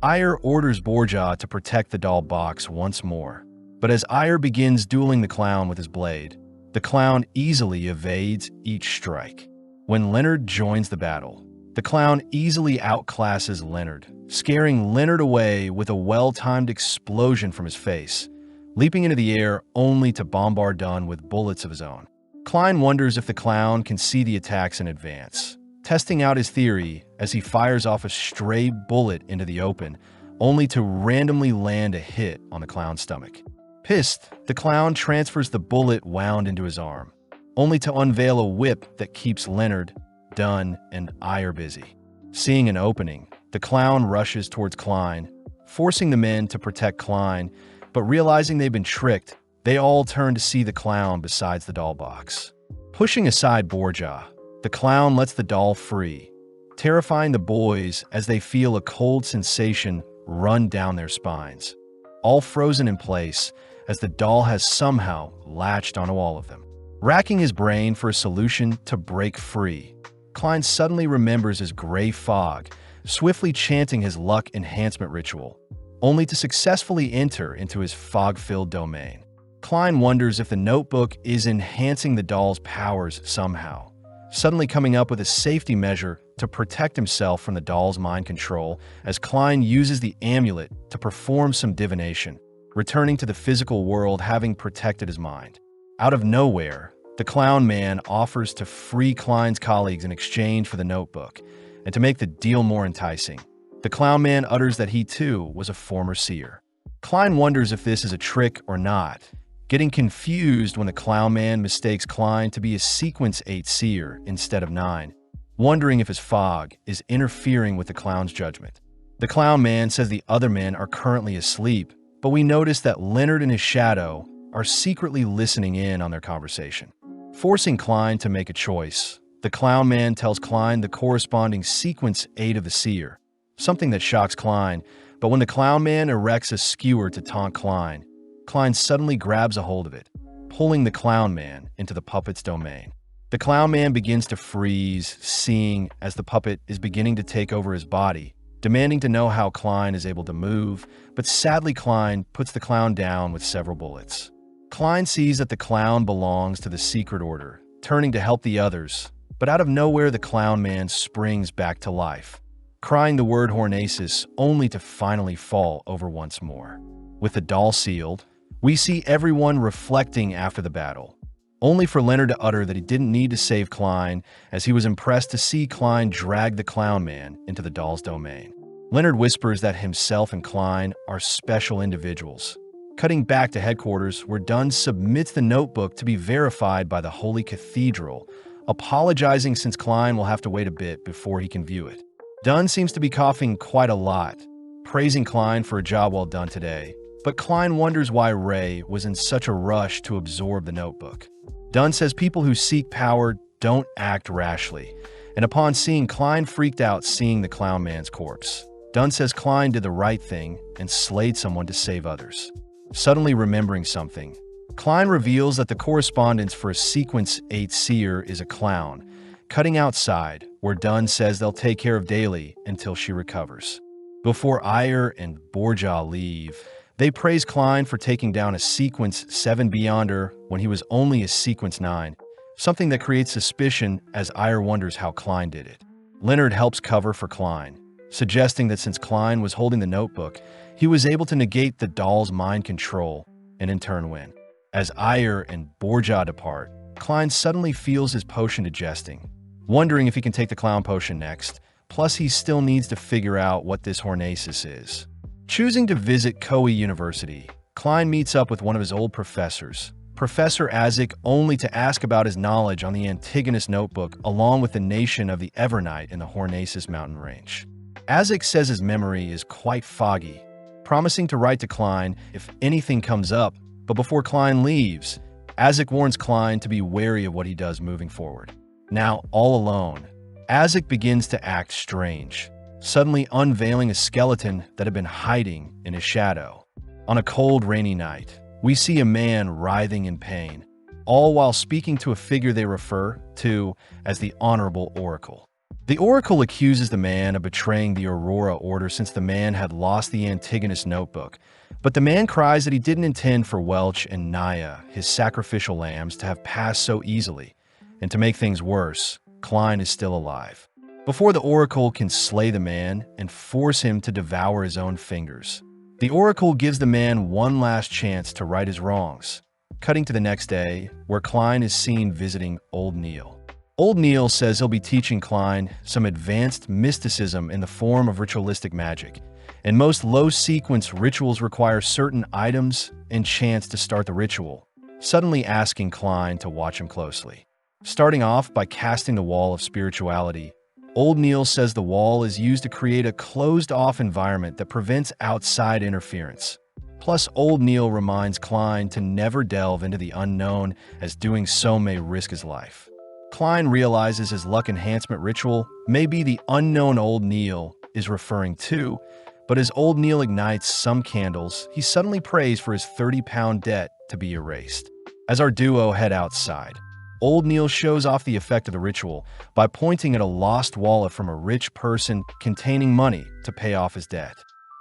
Ire orders Borja to protect the doll box once more, but as Ire begins dueling the clown with his blade, the clown easily evades each strike. When Leonard joins the battle, the clown easily outclasses Leonard, scaring Leonard away with a well-timed explosion from his face, leaping into the air only to bombard Dunn with bullets of his own. Klein wonders if the clown can see the attacks in advance, testing out his theory as he fires off a stray bullet into the open, only to randomly land a hit on the clown's stomach. Pissed, the clown transfers the bullet wound into his arm, only to unveil a whip that keeps Leonard, Dunn, and Ire busy. Seeing an opening, the clown rushes towards Klein, forcing the men to protect Klein, but realizing they've been tricked, they all turn to see the clown besides the doll box. Pushing aside Borja, the clown lets the doll free, terrifying the boys as they feel a cold sensation run down their spines, all frozen in place as the doll has somehow latched onto all of them. Racking his brain for a solution to break free, Klein suddenly remembers his gray fog, swiftly chanting his luck enhancement ritual, only to successfully enter into his fog-filled domain. Klein wonders if the notebook is enhancing the doll's powers somehow, suddenly coming up with a safety measure to protect himself from the doll's mind control as Klein uses the amulet to perform some divination, returning to the physical world having protected his mind. Out of nowhere, the clown man offers to free Klein's colleagues in exchange for the notebook, and to make the deal more enticing, the clown man utters that he too was a former seer. Klein wonders if this is a trick or not, getting confused when the clown man mistakes Klein to be a sequence 8 seer instead of 9, wondering if his fog is interfering with the clown's judgment. The clown man says the other men are currently asleep, but we notice that Leonard and his shadow are secretly listening in on their conversation. Forcing Klein to make a choice, the clown man tells Klein the corresponding sequence 8 of the seer, something that shocks Klein, but when the clown man erects a skewer to taunt Klein, Klein suddenly grabs a hold of it, pulling the clown man into the puppet's domain. The clown man begins to freeze, seeing as the puppet is beginning to take over his body, demanding to know how Klein is able to move, but sadly Klein puts the clown down with several bullets. Klein sees that the clown belongs to the secret order, turning to help the others, but out of nowhere the clown man springs back to life, crying the word Hornaces only to finally fall over once more. With the doll sealed, we see everyone reflecting after the battle, only for Leonard to utter that he didn't need to save Klein, as he was impressed to see Klein drag the clown man into the doll's domain. Leonard whispers that himself and Klein are special individuals. Cutting back to headquarters, where Dunn submits the notebook to be verified by the Holy Cathedral, apologizing since Klein will have to wait a bit before he can view it. Dunn seems to be coughing quite a lot, praising Klein for a job well done today, but Klein wonders why Ray was in such a rush to absorb the notebook. Dunn says people who seek power don't act rashly, and upon seeing Klein freaked out seeing the clown man's corpse, Dunn says Klein did the right thing and slayed someone to save others. Suddenly remembering something, Klein reveals that the correspondence for a sequence 8 seer is a clown, cutting outside, where Dunn says they'll take care of Daly until she recovers. Before Ayer and Borja leave, they praise Klein for taking down a sequence 7 Beyonder when he was only a sequence 9, something that creates suspicion as Ayer wonders how Klein did it. Leonard helps cover for Klein, suggesting that since Klein was holding the notebook, he was able to negate the doll's mind control and in turn win. As Ayer and Borja depart, Klein suddenly feels his potion digesting, wondering if he can take the clown potion next, plus he still needs to figure out what this Hornaces is. Choosing to visit Koei University, Klein meets up with one of his old professors, Professor Azik, only to ask about his knowledge on the Antigonus notebook along with the nation of the Evernight in the Hornaces mountain range. Azik says his memory is quite foggy, promising to write to Klein if anything comes up, but before Klein leaves, Azik warns Klein to be wary of what he does moving forward. Now, all alone, Azik begins to act strange, suddenly unveiling a skeleton that had been hiding in his shadow. On a cold, rainy night, we see a man writhing in pain, all while speaking to a figure they refer to as the Honorable Oracle. The Oracle accuses the man of betraying the Aurora Order since the man had lost the Antigonus notebook, but the man cries that he didn't intend for Welch and Naya, his sacrificial lambs, to have passed so easily, and to make things worse, Klein is still alive. Before the Oracle can slay the man and force him to devour his own fingers, the Oracle gives the man one last chance to right his wrongs, cutting to the next day, where Klein is seen visiting Old Neil. Old Neil says he'll be teaching Klein some advanced mysticism in the form of ritualistic magic, and most low-sequence rituals require certain items and chants to start the ritual, suddenly asking Klein to watch him closely. Starting off by casting the wall of spirituality, Old Neil says the wall is used to create a closed-off environment that prevents outside interference. Plus, Old Neil reminds Klein to never delve into the unknown, as doing so may risk his life. Klein realizes his luck enhancement ritual may be the unknown Old Neil is referring to, but as Old Neil ignites some candles, he suddenly prays for his 30-pound debt to be erased. As our duo head outside, Old Neil shows off the effect of the ritual by pointing at a lost wallet from a rich person containing money to pay off his debt.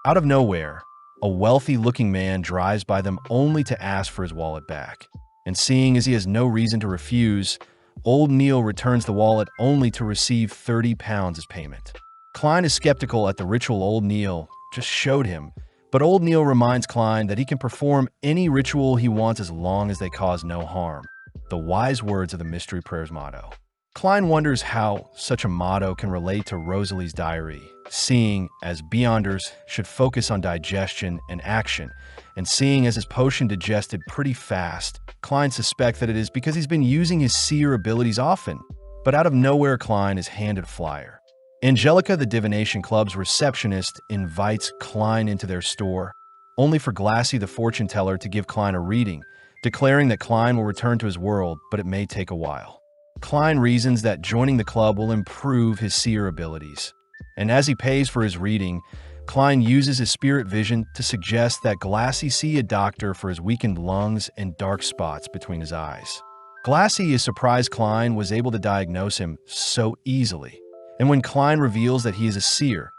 Out of nowhere, a wealthy-looking man drives by them only to ask for his wallet back. And seeing as he has no reason to refuse, Old Neil returns the wallet only to receive 30 pounds as payment. Klein is skeptical at the ritual Old Neil just showed him, but Old Neil reminds Klein that he can perform any ritual he wants as long as they cause no harm. The wise words of the Mystery Prayers motto. Klein wonders how such a motto can relate to Rosalie's diary, seeing as Beyonders should focus on digestion and action, and seeing as his potion digested pretty fast, Klein suspects that it is because he's been using his seer abilities often. But out of nowhere, Klein is handed a flyer. Angelica, the Divination Club's receptionist, invites Klein into their store, only for Glassy, the fortune teller, to give Klein a reading, declaring that Klein will return to his world, but it may take a while. Klein reasons that joining the club will improve his seer abilities. And as he pays for his reading, Klein uses his spirit vision to suggest that Glassy see a doctor for his weakened lungs and dark spots between his eyes. Glassy is surprised Klein was able to diagnose him so easily. And when Klein reveals that he is a seer,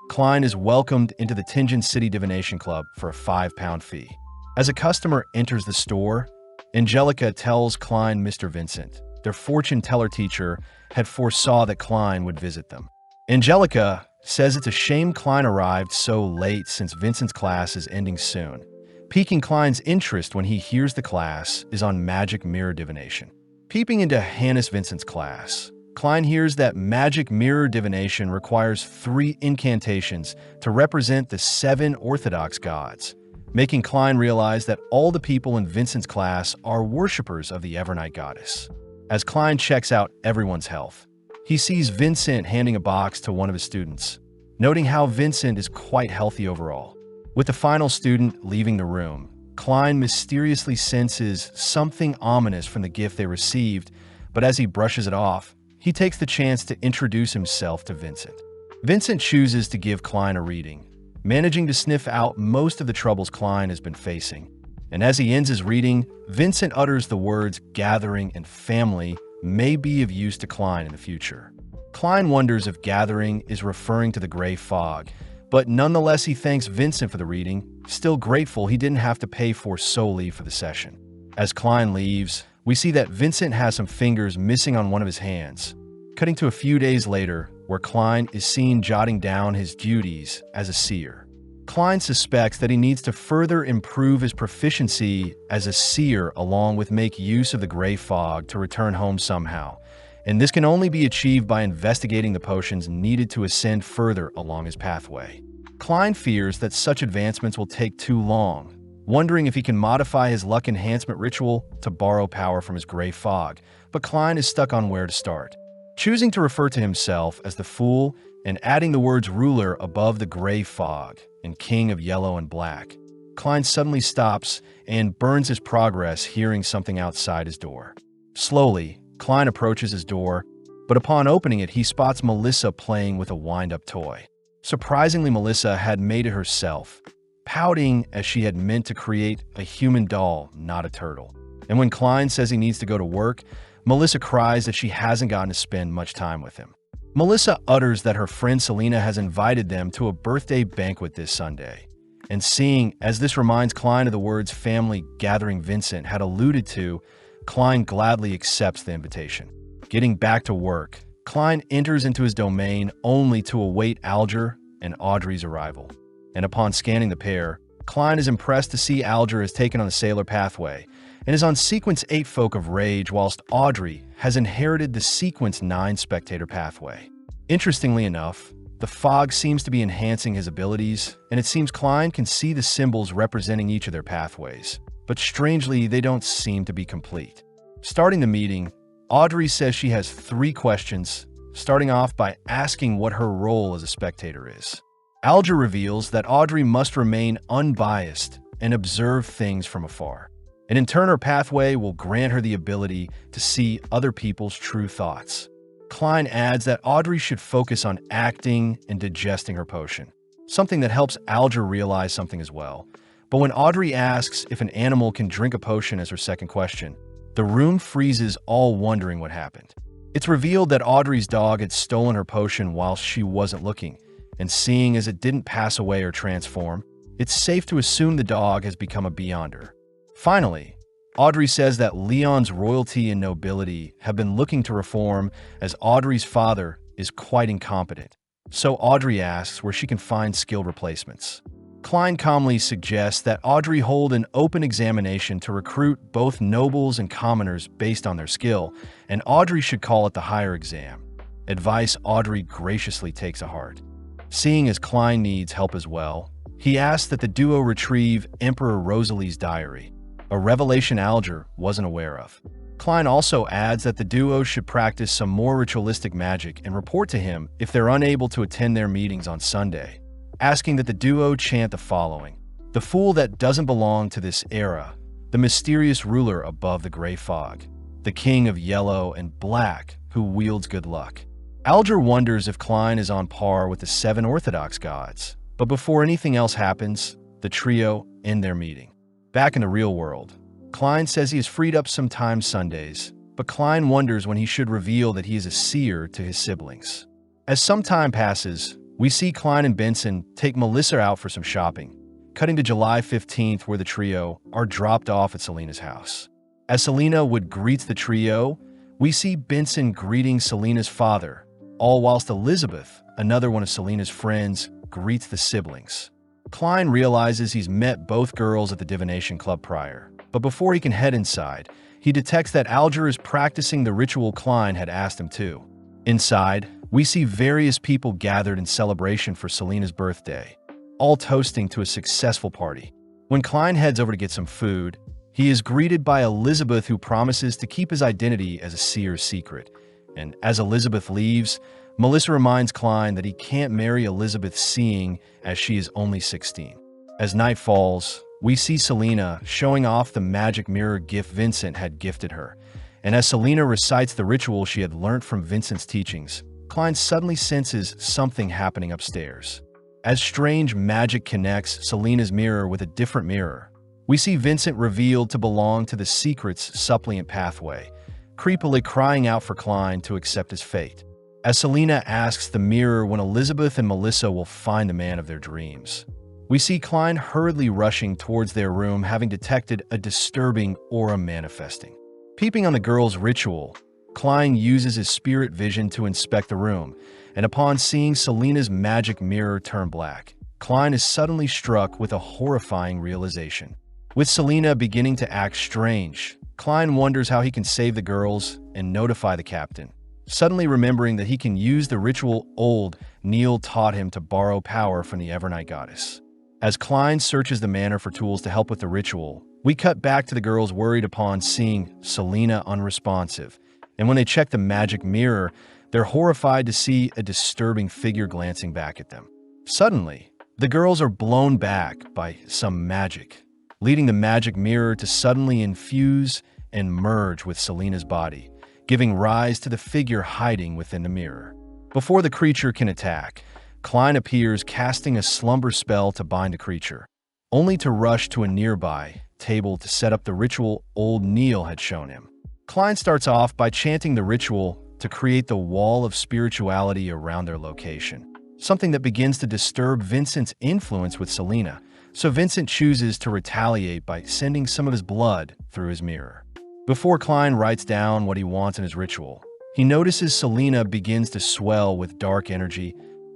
Klein is welcomed into the Tingen City Divination Club for a £5 fee. As a customer enters the store, Angelica tells Klein Mr. Vincent, their fortune teller teacher, had foresaw that Klein would visit them. Angelica says it's a shame Klein arrived so late since Vincent's class is ending soon. Piquing Klein's interest when he hears the class is on magic mirror divination. Peeping into Hannes Vincent's class, Klein hears that magic mirror divination requires 3 incantations to represent the 7 orthodox gods, making Klein realize that all the people in Vincent's class are worshippers of the Evernight goddess. As Klein checks out everyone's health, he sees Vincent handing a box to one of his students, noting how Vincent is quite healthy overall. With the final student leaving the room, Klein mysteriously senses something ominous from the gift they received, but as he brushes it off, he takes the chance to introduce himself to Vincent. Vincent chooses to give Klein a reading, managing to sniff out most of the troubles Klein has been facing. And as he ends his reading, Vincent utters the words gathering and family may be of use to Klein in the future. Klein wonders if gathering is referring to the gray fog, but nonetheless he thanks Vincent for the reading, still grateful he didn't have to pay for solely for the session. As Klein leaves, we see that Vincent has some fingers missing on one of his hands, cutting to a few days later, where Klein is seen jotting down his duties as a seer. Klein suspects that he needs to further improve his proficiency as a seer along with make use of the gray fog to return home somehow, and this can only be achieved by investigating the potions needed to ascend further along his pathway. Klein fears that such advancements will take too long, wondering if he can modify his luck enhancement ritual to borrow power from his gray fog, but Klein is stuck on where to start. Choosing to refer to himself as the Fool and adding the words ruler above the gray fog and king of yellow and black, Klein suddenly stops and burns his progress, hearing something outside his door. Slowly, Klein approaches his door, but upon opening it, he spots Melissa playing with a wind-up toy. Surprisingly, Melissa had made it herself, pouting as she had meant to create a human doll, not a turtle. And when Klein says he needs to go to work, Melissa cries that she hasn't gotten to spend much time with him. Melissa utters that her friend Selena has invited them to a birthday banquet this Sunday. And seeing as this reminds Klein of the words family gathering Vincent had alluded to, Klein gladly accepts the invitation. Getting back to work, Klein enters into his domain only to await Alger and Audrey's arrival. And upon scanning the pair, Klein is impressed to see Alger has taken on the Sailor pathway and is on Sequence 8 Folk of Rage, whilst Audrey has inherited the Sequence 9 Spectator pathway. Interestingly enough, the fog seems to be enhancing his abilities, and it seems Klein can see the symbols representing each of their pathways, but strangely, they don't seem to be complete. Starting the meeting, Audrey says she has 3 questions, starting off by asking what her role as a spectator is. Alger reveals that Audrey must remain unbiased and observe things from afar, and in turn her pathway will grant her the ability to see other people's true thoughts. Klein adds that Audrey should focus on acting and digesting her potion, something that helps Alger realize something as well. But when Audrey asks if an animal can drink a potion as her second question, The room freezes, all wondering what happened. It's revealed that Audrey's dog had stolen her potion while she wasn't looking, and seeing as it didn't pass away or transform, it's safe to assume the dog has become a Beyonder. Finally, Audrey says that Leon's royalty and nobility have been looking to reform, as Audrey's father is quite incompetent. So Audrey asks where she can find skilled replacements. Klein calmly suggests that Audrey hold an open examination to recruit both nobles and commoners based on their skill, and Audrey should call it the higher exam. Advice Audrey graciously takes to heart. Seeing as Klein needs help as well, he asks that the duo retrieve Emperor Rosalie's diary, a revelation Alger wasn't aware of. Klein also adds that the duo should practice some more ritualistic magic and report to him if they're unable to attend their meetings on Sunday, asking that the duo chant the following: "The fool that doesn't belong to this era, the mysterious ruler above the gray fog, the king of yellow and black who wields good luck." Alger wonders if Klein is on par with the 7 Orthodox gods, but before anything else happens, the trio end their meeting. Back in the real world, Klein says he has freed up some time Sundays, but Klein wonders when he should reveal that he is a seer to his siblings. As some time passes, we see Klein and Benson take Melissa out for some shopping, cutting to July 15th where the trio are dropped off at Selena's house. As Selena would greet the trio, we see Benson greeting Selena's father, all whilst Elizabeth, another one of Selena's friends, greets the siblings. Klein realizes he's met both girls at the divination club prior, but before he can head inside, he detects that Alger is practicing the ritual Klein had asked him to. Inside, we see various people gathered in celebration for Selena's birthday, all toasting to a successful party. When Klein heads over to get some food, he is greeted by Elizabeth, who promises to keep his identity as a seer's secret. And as Elizabeth leaves, Melissa reminds Klein that he can't marry Elizabeth, seeing as she is only 16. As night falls, we see Selena showing off the magic mirror gift Vincent had gifted her. And as Selena recites the ritual she had learnt from Vincent's teachings, Klein suddenly senses something happening upstairs. As strange magic connects Selena's mirror with a different mirror, we see Vincent revealed to belong to the secret's suppliant pathway, creepily crying out for Klein to accept his fate. As Selena asks the mirror when Elizabeth and Melissa will find the man of their dreams, we see Klein hurriedly rushing towards their room, having detected a disturbing aura manifesting. Peeping on the girls' ritual, Klein uses his spirit vision to inspect the room, and upon seeing Selena's magic mirror turn black, Klein is suddenly struck with a horrifying realization. With Selena beginning to act strange, Klein wonders how he can save the girls and notify the captain, suddenly remembering that he can use the ritual old Neil taught him to borrow power from the Evernight goddess. As Klein searches the manor for tools to help with the ritual, we cut back to the girls worried upon seeing Selena unresponsive, and when they check the magic mirror, they're horrified to see a disturbing figure glancing back at them. Suddenly, the girls are blown back by some magic, leading the magic mirror to suddenly infuse and merge with Selena's body, giving rise to the figure hiding within the mirror. Before the creature can attack, Klein appears, casting a slumber spell to bind the creature, only to rush to a nearby table to set up the ritual old Neil had shown him. Klein starts off by chanting the ritual to create the wall of spirituality around their location, something that begins to disturb Vincent's influence with Selena, so Vincent chooses to retaliate by sending some of his blood through his mirror. Before Klein writes down what he wants in his ritual, he notices Selena begins to swell with dark energy,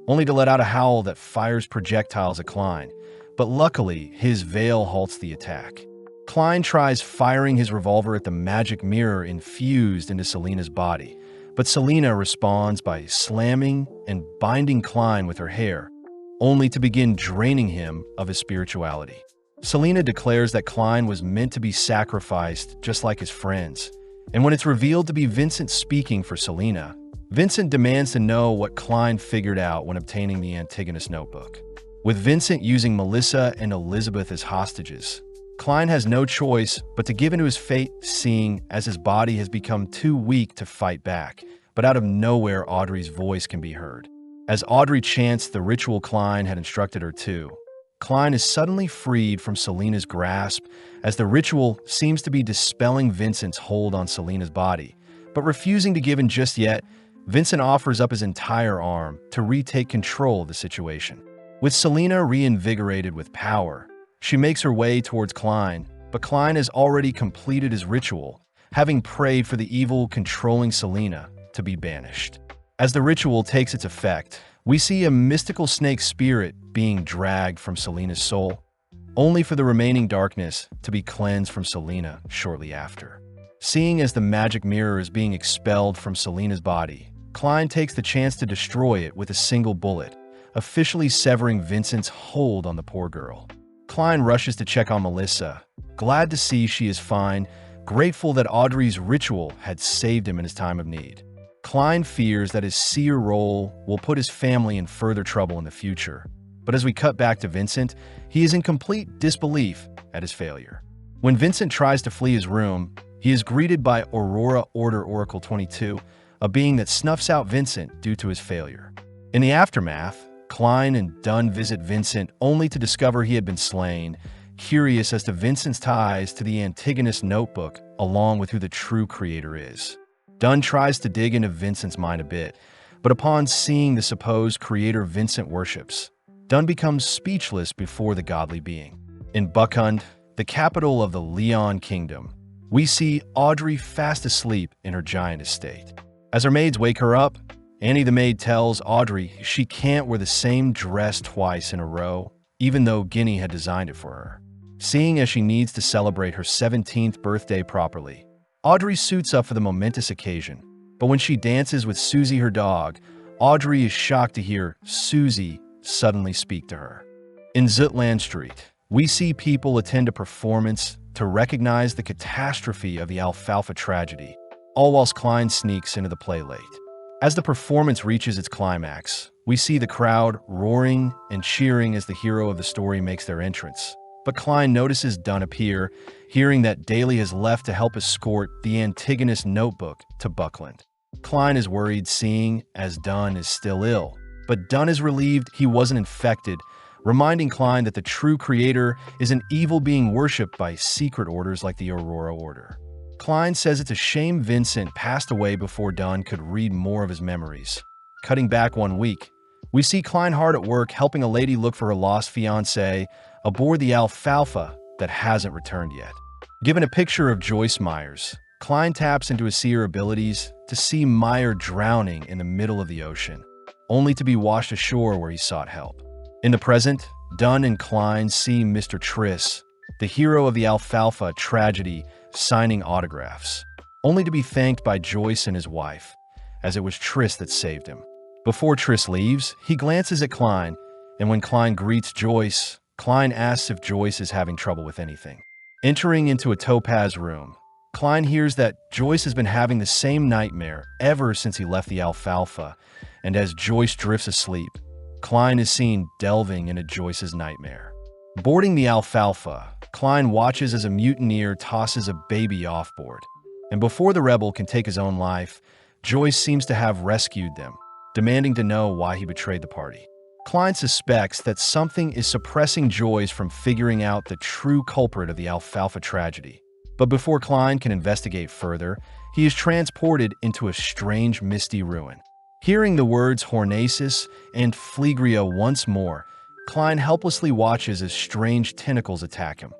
only to let out a howl that fires projectiles at Klein, but luckily his veil halts the attack. Klein tries firing his revolver at the magic mirror infused into Selena's body, but Selena responds by slamming and binding Klein with her hair, only to begin draining him of his spirituality. Selena declares that Klein was meant to be sacrificed just like his friends, and when it's revealed to be Vincent speaking for Selena, Vincent demands to know what Klein figured out when obtaining the Antigonus notebook. With Vincent using Melissa and Elizabeth as hostages, Klein has no choice but to give into his fate, seeing as his body has become too weak to fight back, but out of nowhere Audrey's voice can be heard. As Audrey chants the ritual Klein had instructed her to, Klein is suddenly freed from Selena's grasp as the ritual seems to be dispelling Vincent's hold on Selena's body. But refusing to give in just yet, Vincent offers up his entire arm to retake control of the situation. With Selena reinvigorated with power, she makes her way towards Klein, but Klein has already completed his ritual, having prayed for the evil controlling Selena to be banished. As the ritual takes its effect, we see a mystical snake spirit being dragged from Selena's soul, only for the remaining darkness to be cleansed from Selena shortly after. Seeing as the magic mirror is being expelled from Selena's body, Klein takes the chance to destroy it with a single bullet, officially severing Vincent's hold on the poor girl. Klein rushes to check on Melissa, glad to see she is fine, grateful that Audrey's ritual had saved him in his time of need. Klein fears that his seer role will put his family in further trouble in the future. But as we cut back to Vincent, he is in complete disbelief at his failure. When Vincent tries to flee his room, he is greeted by Aurora Order Oracle 22, a being that snuffs out Vincent due to his failure. In the aftermath, Klein and Dunn visit Vincent only to discover he had been slain, curious as to Vincent's ties to the Antigonus notebook along with who the true creator is. Dunn tries to dig into Vincent's mind a bit, but upon seeing the supposed creator Vincent worships, Dunn becomes speechless before the godly being. In Buckhund, the capital of the Leon Kingdom, we see Audrey fast asleep in her giant estate. As her maids wake her up, Annie the maid tells Audrey she can't wear the same dress twice in a row, even though Guinea had designed it for her. Seeing as she needs to celebrate her 17th birthday properly, Audrey suits up for the momentous occasion, but when she dances with Susie her dog, Audrey is shocked to hear Susie suddenly speak to her. In Zutland Street, we see people attend a performance to recognize the catastrophe of the Alfalfa tragedy, all whilst Klein sneaks into the play late. As the performance reaches its climax, we see the crowd roaring and cheering as the hero of the story makes their entrance. But Klein notices Dunn appear, hearing that Daly has left to help escort the Antigonus notebook to Buckland. Klein is worried seeing as Dunn is still ill, but Dunn is relieved he wasn't infected, reminding Klein that the true creator is an evil being worshipped by secret orders like the Aurora Order. Klein says it's a shame Vincent passed away before Dunn could read more of his memories. Cutting back 1 week, we see Klein hard at work helping a lady look for her lost fiancé aboard the Alfalfa that hasn't returned yet. Given a picture of Joyce Myers, Klein taps into his seer abilities to see Meyer drowning in the middle of the ocean, only to be washed ashore where he sought help. In the present, Dunn and Klein see Mr. Triss, the hero of the Alfalfa tragedy, signing autographs, only to be thanked by Joyce and his wife, as it was Triss that saved him. Before Triss leaves, he glances at Klein, and when Klein greets Joyce, Klein asks if Joyce is having trouble with anything. Entering into a topaz room, Klein hears that Joyce has been having the same nightmare ever since he left the Alfalfa, and as Joyce drifts asleep, Klein is seen delving into Joyce's nightmare. Boarding the Alfalfa, Klein watches as a mutineer tosses a baby offboard, and before the rebel can take his own life, Joyce seems to have rescued them, demanding to know why he betrayed the party. Klein suspects that something is suppressing Joyce from figuring out the true culprit of the Alfalfa tragedy. But before Klein can investigate further, he is transported into a strange misty ruin. Hearing the words Hornacis and Phlegria once more, Klein helplessly watches as strange tentacles attack him,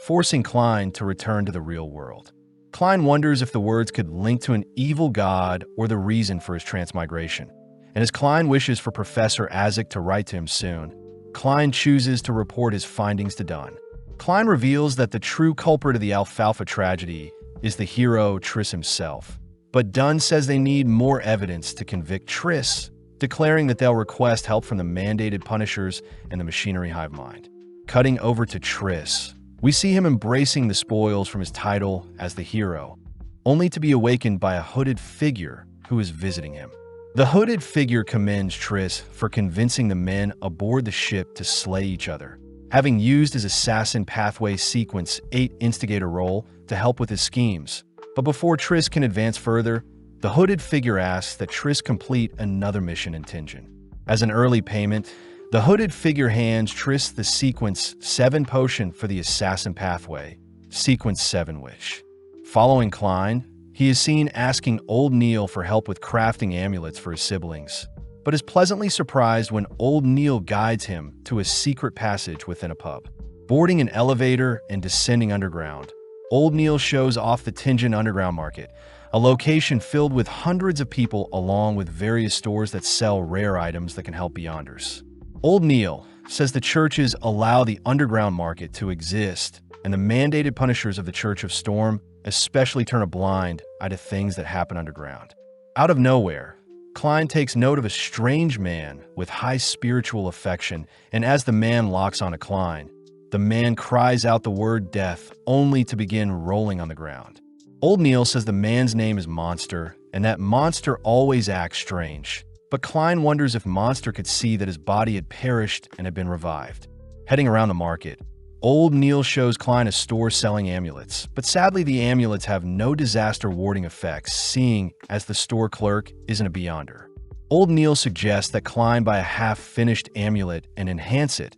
forcing Klein to return to the real world. Klein wonders if the words could link to an evil god or the reason for his transmigration. And as Klein wishes for Professor Azik to write to him soon, Klein chooses to report his findings to Dunn. Klein reveals that the true culprit of the Alfalfa tragedy is the hero Triss himself. But Dunn says they need more evidence to convict Triss, declaring that they'll request help from the mandated Punishers and the Machinery Hive Mind. Cutting over to Triss, we see him embracing the spoils from his title as the hero, only to be awakened by a hooded figure who is visiting him. The hooded figure commends Triss for convincing the men aboard the ship to slay each other, having used his Assassin Pathway Sequence 8 instigator role to help with his schemes. But before Triss can advance further, the hooded figure asks that Triss complete another mission in Tingen. As an early payment, The hooded figure hands Triss the Sequence 7 potion for the assassin pathway, Sequence 7 Wish. Following Klein, he is seen asking Old Neil for help with crafting amulets for his siblings, but is pleasantly surprised when Old Neil guides him to a secret passage within a pub. Boarding an elevator and descending underground, Old Neil shows off the Tianjin Underground Market, a location filled with hundreds of people along with various stores that sell rare items that can help Beyonders. Old Neil says the churches allow the underground market to exist, and the mandated punishers of the Church of Storm especially turn a blind eye to things that happen underground. Out of nowhere, Klein takes note of a strange man with high spiritual affection, and as the man locks onto Klein, the man cries out the word death only to begin rolling on the ground. Old Neil says the man's name is Monster, and that Monster always acts strange. But Klein wonders if Monster could see that his body had perished and had been revived. Heading around the market, Old Neil shows Klein a store selling amulets, but sadly the amulets have no disaster warding effects, seeing as the store clerk isn't a Beyonder. Old Neil suggests that Klein buy a half-finished amulet and enhance it,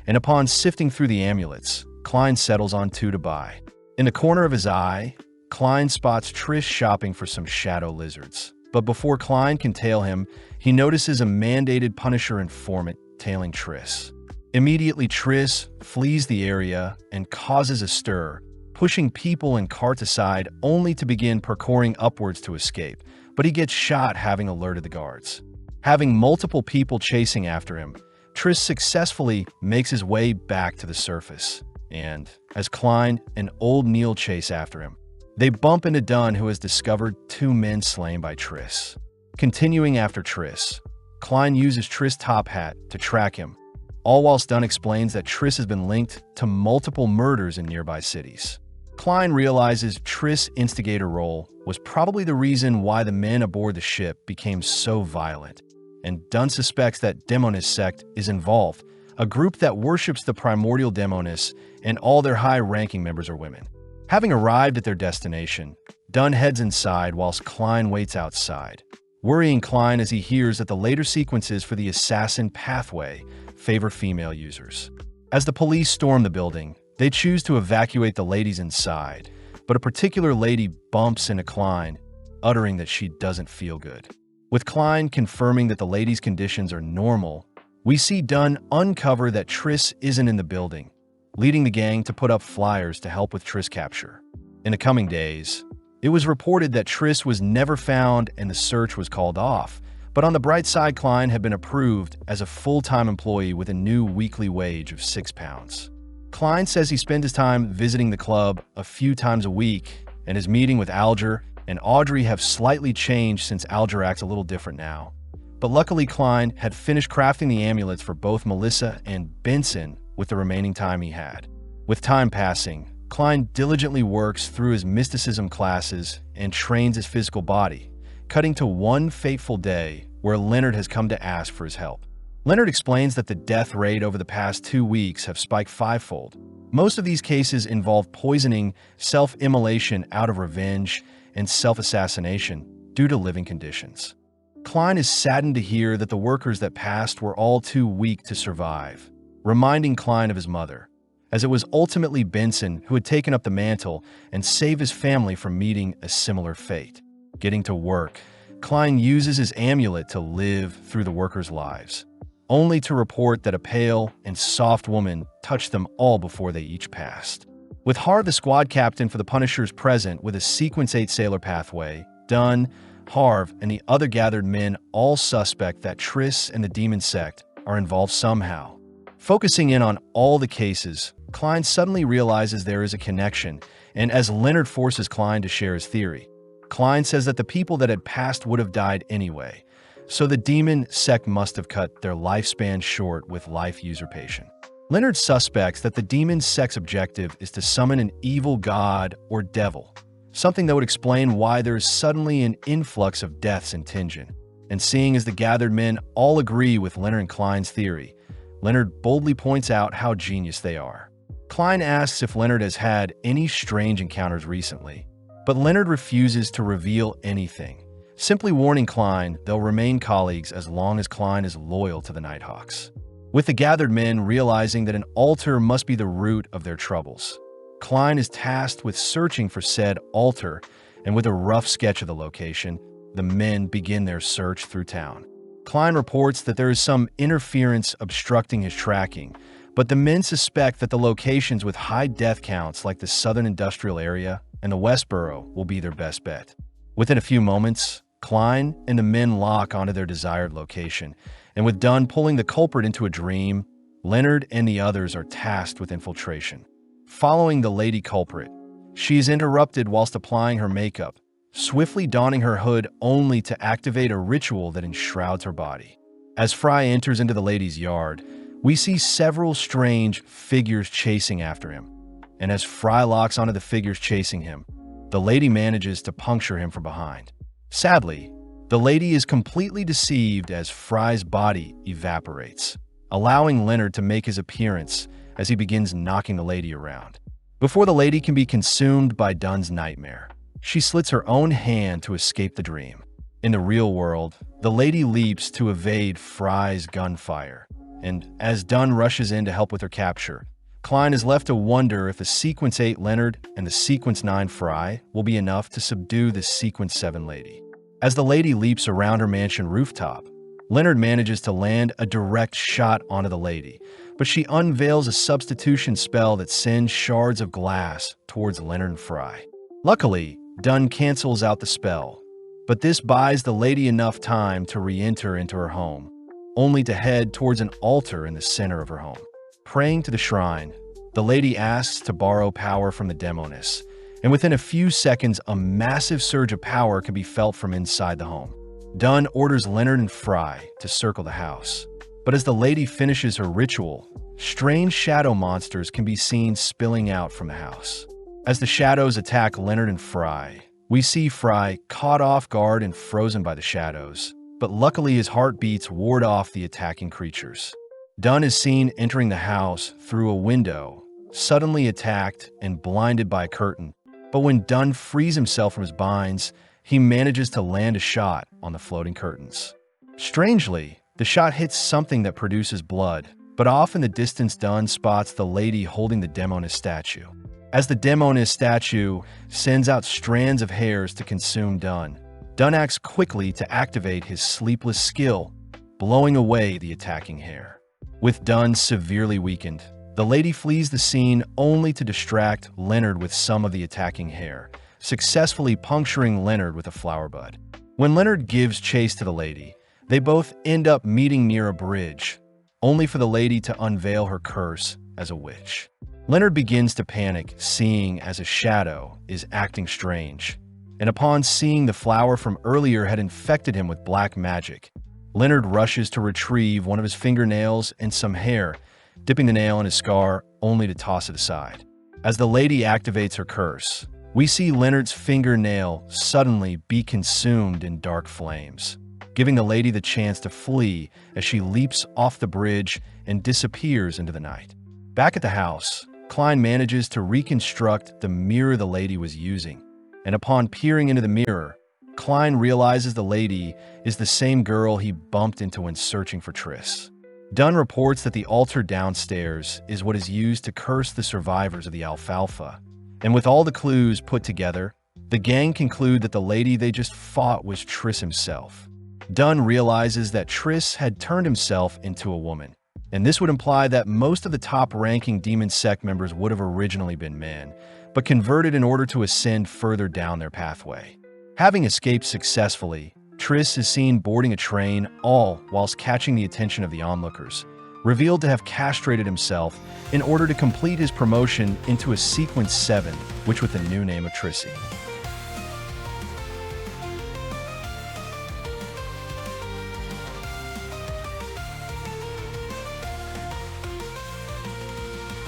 and upon sifting through the amulets, Klein settles on 2 to buy. In the corner of his eye, Klein spots Triss shopping for some shadow lizards. But before Klein can tail him, he notices a mandated Punisher informant tailing Triss. Immediately, Triss flees the area and causes a stir, pushing people and carts aside only to begin parkouring upwards to escape, but he gets shot having alerted the guards. Having multiple people chasing after him, Triss successfully makes his way back to the surface, and as Klein and Old Neil chase after him, they bump into Dunn, who has discovered 2 men slain by Triss. Continuing after Triss, Klein uses Triss' top hat to track him, all whilst Dunn explains that Triss has been linked to multiple murders in nearby cities. Klein realizes Triss' instigator role was probably the reason why the men aboard the ship became so violent, and Dunn suspects that Demonist sect is involved, a group that worships the primordial Demonists, and all their high-ranking members are women. Having arrived at their destination, Dunn heads inside whilst Klein waits outside, worrying Klein as he hears that the later sequences for the assassin pathway favor female users. As the police storm the building, they choose to evacuate the ladies inside, but a particular lady bumps into Klein, uttering that she doesn't feel good. With Klein confirming that the lady's conditions are normal, we see Dunn uncover that Triss isn't in the building, leading the gang to put up flyers to help with Triss capture. In the coming days, it was reported that Triss was never found and the search was called off, but on the bright side, Klein had been approved as a full-time employee with a new weekly wage of £6. Klein says he spends his time visiting the club a few times a week, and his meeting with Alger and Audrey have slightly changed since Alger acts a little different now. But luckily, Klein had finished crafting the amulets for both Melissa and Benson with the remaining time he had. With time passing, Klein diligently works through his mysticism classes and trains his physical body, cutting to one fateful day where Leonard has come to ask for his help. Leonard explains that the death rate over the past 2 weeks have spiked 5-fold. Most of these cases involve poisoning, self-immolation out of revenge, and self-assassination due to living conditions. Klein is saddened to hear that the workers that passed were all too weak to survive, reminding Klein of his mother, as it was ultimately Benson who had taken up the mantle and saved his family from meeting a similar fate. Getting to work, Klein uses his amulet to live through the workers' lives, only to report that a pale and soft woman touched them all before they each passed. With Har, the squad captain for the Punishers, present with a Sequence 8 sailor pathway, Dunn, Harv, and the other gathered men all suspect that Triss and the Demon Sect are involved somehow. Focusing in on all the cases, Klein suddenly realizes there is a connection, and as Leonard forces Klein to share his theory, Klein says that the people that had passed would have died anyway, so the Demon Sect must have cut their lifespan short with life usurpation. Leonard suspects that the Demon Sect's objective is to summon an evil god or devil, something that would explain why there is suddenly an influx of deaths in Tianjin. And seeing as the gathered men all agree with Leonard and Klein's theory, Leonard boldly points out how genius they are. Klein asks if Leonard has had any strange encounters recently, but Leonard refuses to reveal anything, simply warning Klein they'll remain colleagues as long as Klein is loyal to the Nighthawks. with the gathered men realizing that an altar must be the root of their troubles. Klein is tasked with searching for said altar, and with a rough sketch of the location, the men begin their search through town. Klein reports that there is some interference obstructing his tracking, but the men suspect that the locations with high death counts like the Southern Industrial Area and the Westboro will be their best bet. Within a few moments, Klein and the men lock onto their desired location, and with Dunn pulling the culprit into a dream, Leonard and the others are tasked with infiltration. Following the lady culprit, she is interrupted whilst applying her makeup, swiftly donning her hood only to activate a ritual that enshrouds her body. As Fry enters into the lady's yard, we see several strange figures chasing after him, and as Fry locks onto the figures chasing him, the lady manages to puncture him from behind. Sadly, the lady is completely deceived as Fry's body evaporates, allowing Leonard to make his appearance as he begins knocking the lady around. Before the lady can be consumed by Dunn's nightmare, she slits her own hand to escape the dream. In the real world, the lady leaps to evade Fry's gunfire, and as Dunn rushes in to help with her capture, Klein is left to wonder if the Sequence 8 Leonard and the Sequence 9 Fry will be enough to subdue the Sequence 7 lady. As the lady leaps around her mansion rooftop, Leonard manages to land a direct shot onto the lady, but she unveils a substitution spell that sends shards of glass towards Leonard and Fry. Luckily, Dunn cancels out the spell, but this buys the lady enough time to re-enter into her home, only to head towards an altar in the center of her home. Praying to the shrine, the lady asks to borrow power from the demoness, and within a few seconds, a massive surge of power can be felt from inside the home. Dunn orders Leonard and Fry to circle the house, but as the lady finishes her ritual, strange shadow monsters can be seen spilling out from the house. As the shadows attack Leonard and Fry, we see Fry caught off guard and frozen by the shadows, but luckily his heartbeats ward off the attacking creatures. Dunn is seen entering the house through a window, suddenly attacked and blinded by a curtain, but when Dunn frees himself from his binds, he manages to land a shot on the floating curtains. Strangely, the shot hits something that produces blood, but off in the distance Dunn spots the lady holding the demoness statue. As the demoness statue sends out strands of hairs to consume Dunn, Dunn acts quickly to activate his sleepless skill, blowing away the attacking hair. With Dunn severely weakened, the lady flees the scene only to distract Leonard with some of the attacking hair, successfully puncturing Leonard with a flower bud. When Leonard gives chase to the lady, they both end up meeting near a bridge, only for the lady to unveil her curse as a witch. Leonard begins to panic, seeing as a shadow is acting strange, and upon seeing the flower from earlier had infected him with black magic, Leonard rushes to retrieve one of his fingernails and some hair, dipping the nail in his scar only to toss it aside. As the lady activates her curse, we see Leonard's fingernail suddenly be consumed in dark flames, giving the lady the chance to flee as she leaps off the bridge and disappears into the night. Back at the house, Klein manages to reconstruct the mirror the lady was using, and upon peering into the mirror, Klein realizes the lady is the same girl he bumped into when searching for Triss. Dunn reports that the altar downstairs is what is used to curse the survivors of the Alfalfa, and with all the clues put together, the gang conclude that the lady they just fought was Triss himself. Dunn realizes that Triss had turned himself into a woman, and this would imply that most of the top-ranking Demon Sect members would have originally been men, but converted in order to ascend further down their pathway. Having escaped successfully, Triss is seen boarding a train, all whilst catching the attention of the onlookers, revealed to have castrated himself in order to complete his promotion into a Sequence 7, which with the new name of Trissy.